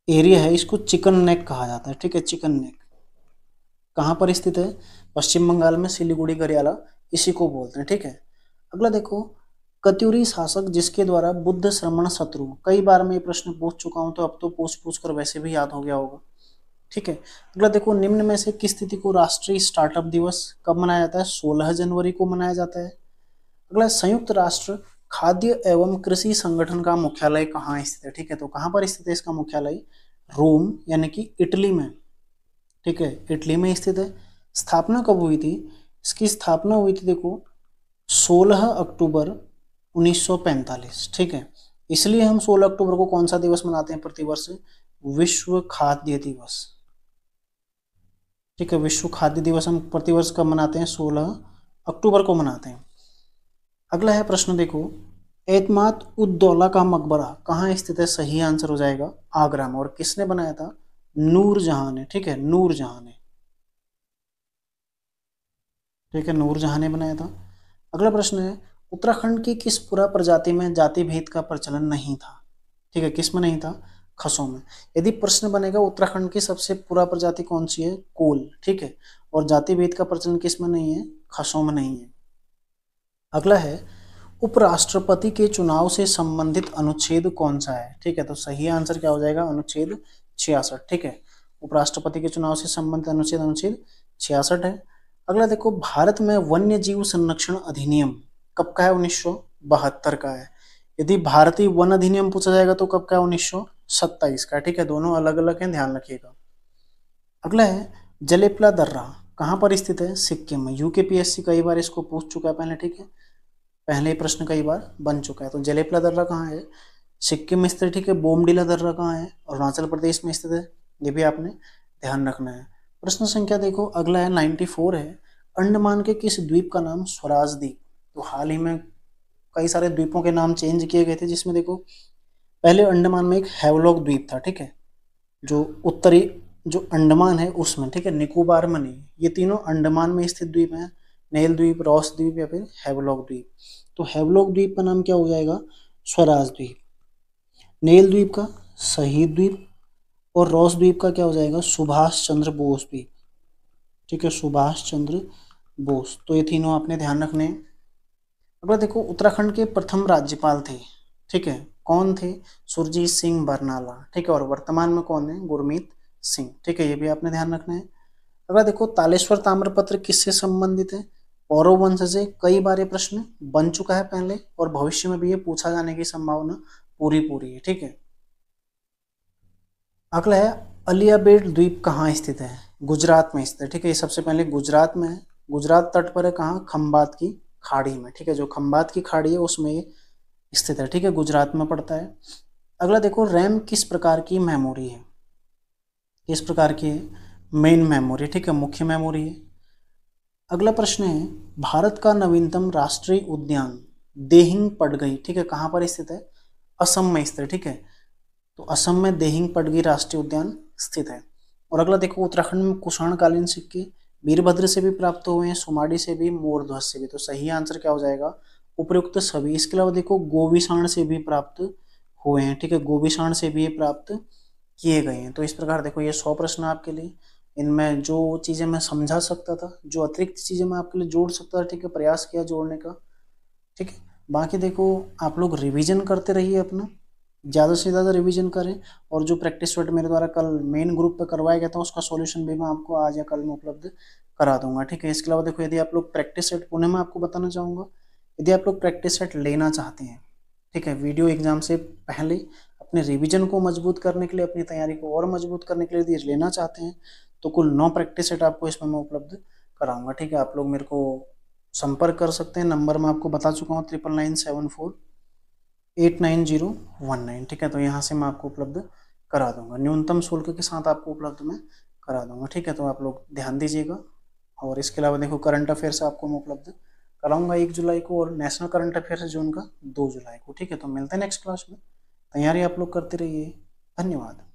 एरिया है, इसको चिकन नेक कहा जाता है। ठीक है। चिकन नेक कहाँ पर स्थित है, पश्चिम बंगाल में, सिलीगुड़ी गलियारा इसी को बोलते हैं। ठीक है। अगला देखो, कत्यूरी शासक जिसके द्वारा बुद्ध श्रमण शत्रु, कई बार मैं ये प्रश्न पूछ चुका हूं तो अब तो पूछ कर वैसे भी याद हो गया होगा। ठीक है। अगला देखो, निम्न में से किस तिथि को राष्ट्रीय स्टार्टअप दिवस कब मनाया जाता है, 16 जनवरी को मनाया जाता है। अगला, संयुक्त राष्ट्र खाद्य एवं कृषि संगठन का मुख्यालय कहाँ स्थित है। ठीक है। तो कहाँ पर स्थित है इसका मुख्यालय, रोम यानी कि इटली में। ठीक है। इटली में स्थित है। स्थापना कब हुई थी, इसकी स्थापना हुई थी देखो 16 अक्टूबर 1945। ठीक है। इसलिए हम 16 अक्टूबर को कौन सा दिवस मनाते हैं प्रतिवर्ष, विश्व खाद्य दिवस। ठीक है। विश्व खाद्य दिवस हम प्रतिवर्ष कब मनाते हैं, 16 अक्टूबर को मनाते हैं। अगला है प्रश्न देखो, एतमाद उद दौला का मकबरा कहाँ स्थित है, सही आंसर हो जाएगा आगरा में। और किसने बनाया था, नूरजहां ने। ठीक है। नूरजहां ने। ठीक है। नूरजहां ने बनाया था। अगला प्रश्न है, उत्तराखंड की किस पुरा प्रजाति में जाति भेद का प्रचलन नहीं था। ठीक है। किस में नहीं था, खसों में। यदि प्रश्न बनेगा उत्तराखंड की सबसे पुरा प्रजाति कौन सी है, कोल। ठीक है। और जाति भेद का प्रचलन किस में नहीं है, खसों में नहीं है। अगला है, उपराष्ट्रपति के चुनाव से संबंधित अनुच्छेद कौन सा है? ठीक है, तो सही आंसर क्या हो जाएगा? अनुच्छेद 66। ठीक है, उपराष्ट्रपति के चुनाव से संबंधित अनुच्छेद अनुच्छेद 66 है। अगला देखो, भारत में वन्य जीव संरक्षण अधिनियम कब का है? 1972 का है। यदि भारतीय वन अधिनियम पूछा जाएगा तो कब का है? 1927 का। ठीक है, दोनों अलग अलग हैं, ध्यान रखिएगा। अगला है जलेपला दर्रा, कहाँ पर स्थित है? सिक्किम में। यूकेपीएससी कई बार इसको पूछ चुका है पहले। ठीक है, पहले ही प्रश्न कई बार बन चुका है। तो जलेपला दर्रा कहाँ है? सिक्किम में स्थित। ठीक है, बोमडिला दर्रा कहाँ है? अरुणाचल प्रदेश में स्थित है। ये भी आपने ध्यान रखना है। प्रश्न संख्या देखो अगला है 94 है, अंडमान के किस द्वीप का नाम स्वराज द्वीप? तो हाल ही में कई सारे द्वीपों के नाम चेंज किए गए थे, जिसमें देखो पहले अंडमान में एक हैवलॉक द्वीप था। ठीक है, जो उत्तरी जो अंडमान है उसमें। ठीक है, निकोबार में नहीं, ये तीनों अंडमान में स्थित द्वीप हैं, नेल द्वीप, रॉस द्वीप या फिर हैवलॉक द्वीप। तो हैवलॉक द्वीप का नाम क्या हो जाएगा? स्वराज द्वीप। नेल द्वीप का शहीद द्वीप, और रॉस द्वीप का क्या हो जाएगा? सुभाष चंद्र बोस द्वीप। ठीक है, सुभाष चंद्र बोस। तो ये तीनों आपने ध्यान रखने हैं। अगला देखो, उत्तराखंड के प्रथम राज्यपाल थे। ठीक है, कौन थे? सुरजीत सिंह बरनाला। ठीक है, और वर्तमान में कौन है? गुरमीत सिंह। ठीक है, ये भी आपने ध्यान रखना है। अगला देखो, तालेश्वर ताम्रपत्र किससे संबंधित है? पौरव वंश से। कई बार ये प्रश्न बन चुका है पहले, और भविष्य में भी ये पूछा जाने की संभावना पूरी पूरी है। ठीक है, अगला है अलियाबेट द्वीप कहाँ स्थित है? गुजरात में स्थित है। ठीक है, ये सबसे पहले गुजरात में है। गुजरात तट पर है, कहाँ? खंबात की खाड़ी में। ठीक है, जो खंबात की खाड़ी है उसमें ये स्थित है। ठीक है, गुजरात में पड़ता है। अगला देखो, रैम किस प्रकार की मेमोरी है? किस प्रकार की है? Main memory. ठीक है, मुख्य मेमोरी है। अगला प्रश्न है, भारत का नवीनतम राष्ट्रीय उद्यान देहिंग पडगई, ठीक है, कहाँ पर स्थित है? असम में स्थित है। ठीक है, तो असम में देहिंग पडगई राष्ट्रीय उद्यान स्थित है। और अगला देखो, उत्तराखंड में कुषाणकालीन सिक्के वीरभद्र से भी प्राप्त हुए हैं, सुमाड़ी से भी, मोरध्वज से भी। तो सही आंसर क्या हो जाएगा? उपयुक्त सभी। इसके अलावा देखो, गोविषाण से भी प्राप्त हुए हैं। ठीक है, गोविषाण से भी ये प्राप्त किए गए हैं। तो इस प्रकार देखो, ये 100 प्रश्न आपके लिए। इनमें जो चीज़ें मैं समझा सकता था, जो अतिरिक्त चीज़ें मैं आपके लिए जोड़ सकता था, ठीक है, प्रयास किया जोड़ने का। ठीक है, बाकी देखो आप लोग रिवीजन करते रहिए अपना, ज़्यादा से ज़्यादा रिवीजन करें। और जो प्रैक्टिस सेट मेरे द्वारा कल मेन ग्रुप पे करवाया गया था, उसका सॉल्यूशन भी मैं आपको आज या कल में उपलब्ध करा दूंगा। ठीक है, इसके अलावा देखो, यदि आप लोग प्रैक्टिस सेट, पुनः मैं आपको बताना चाहूँगा, यदि आप लोग प्रैक्टिस सेट लेना चाहते हैं, ठीक है, वीडियो एग्जाम से पहले अपने रिवीजन को मजबूत करने के लिए, अपनी तैयारी को और मजबूत करने के लिए यदि लेना चाहते हैं, तो कुल 9 प्रैक्टिस सेट आपको इसमें मैं उपलब्ध कराऊंगा। ठीक है, आप लोग मेरे को संपर्क कर सकते हैं। नंबर मैं आपको बता चुका हूँ, 9997489019। ठीक है, तो यहाँ से मैं आपको उपलब्ध करा दूंगा, न्यूनतम शुल्क के साथ आपको उपलब्ध मैं करा दूंगा। ठीक है, तो आप लोग ध्यान दीजिएगा। और इसके अलावा देखो, करंट अफेयर्स आपको मैं उपलब्ध कराऊंगा 1 जुलाई को, और नेशनल करंट अफेयर्स जून का 2 जुलाई को। ठीक है, तो मिलते हैं नेक्स्ट क्लास में। तैयारी आप लोग करते रहिए। धन्यवाद।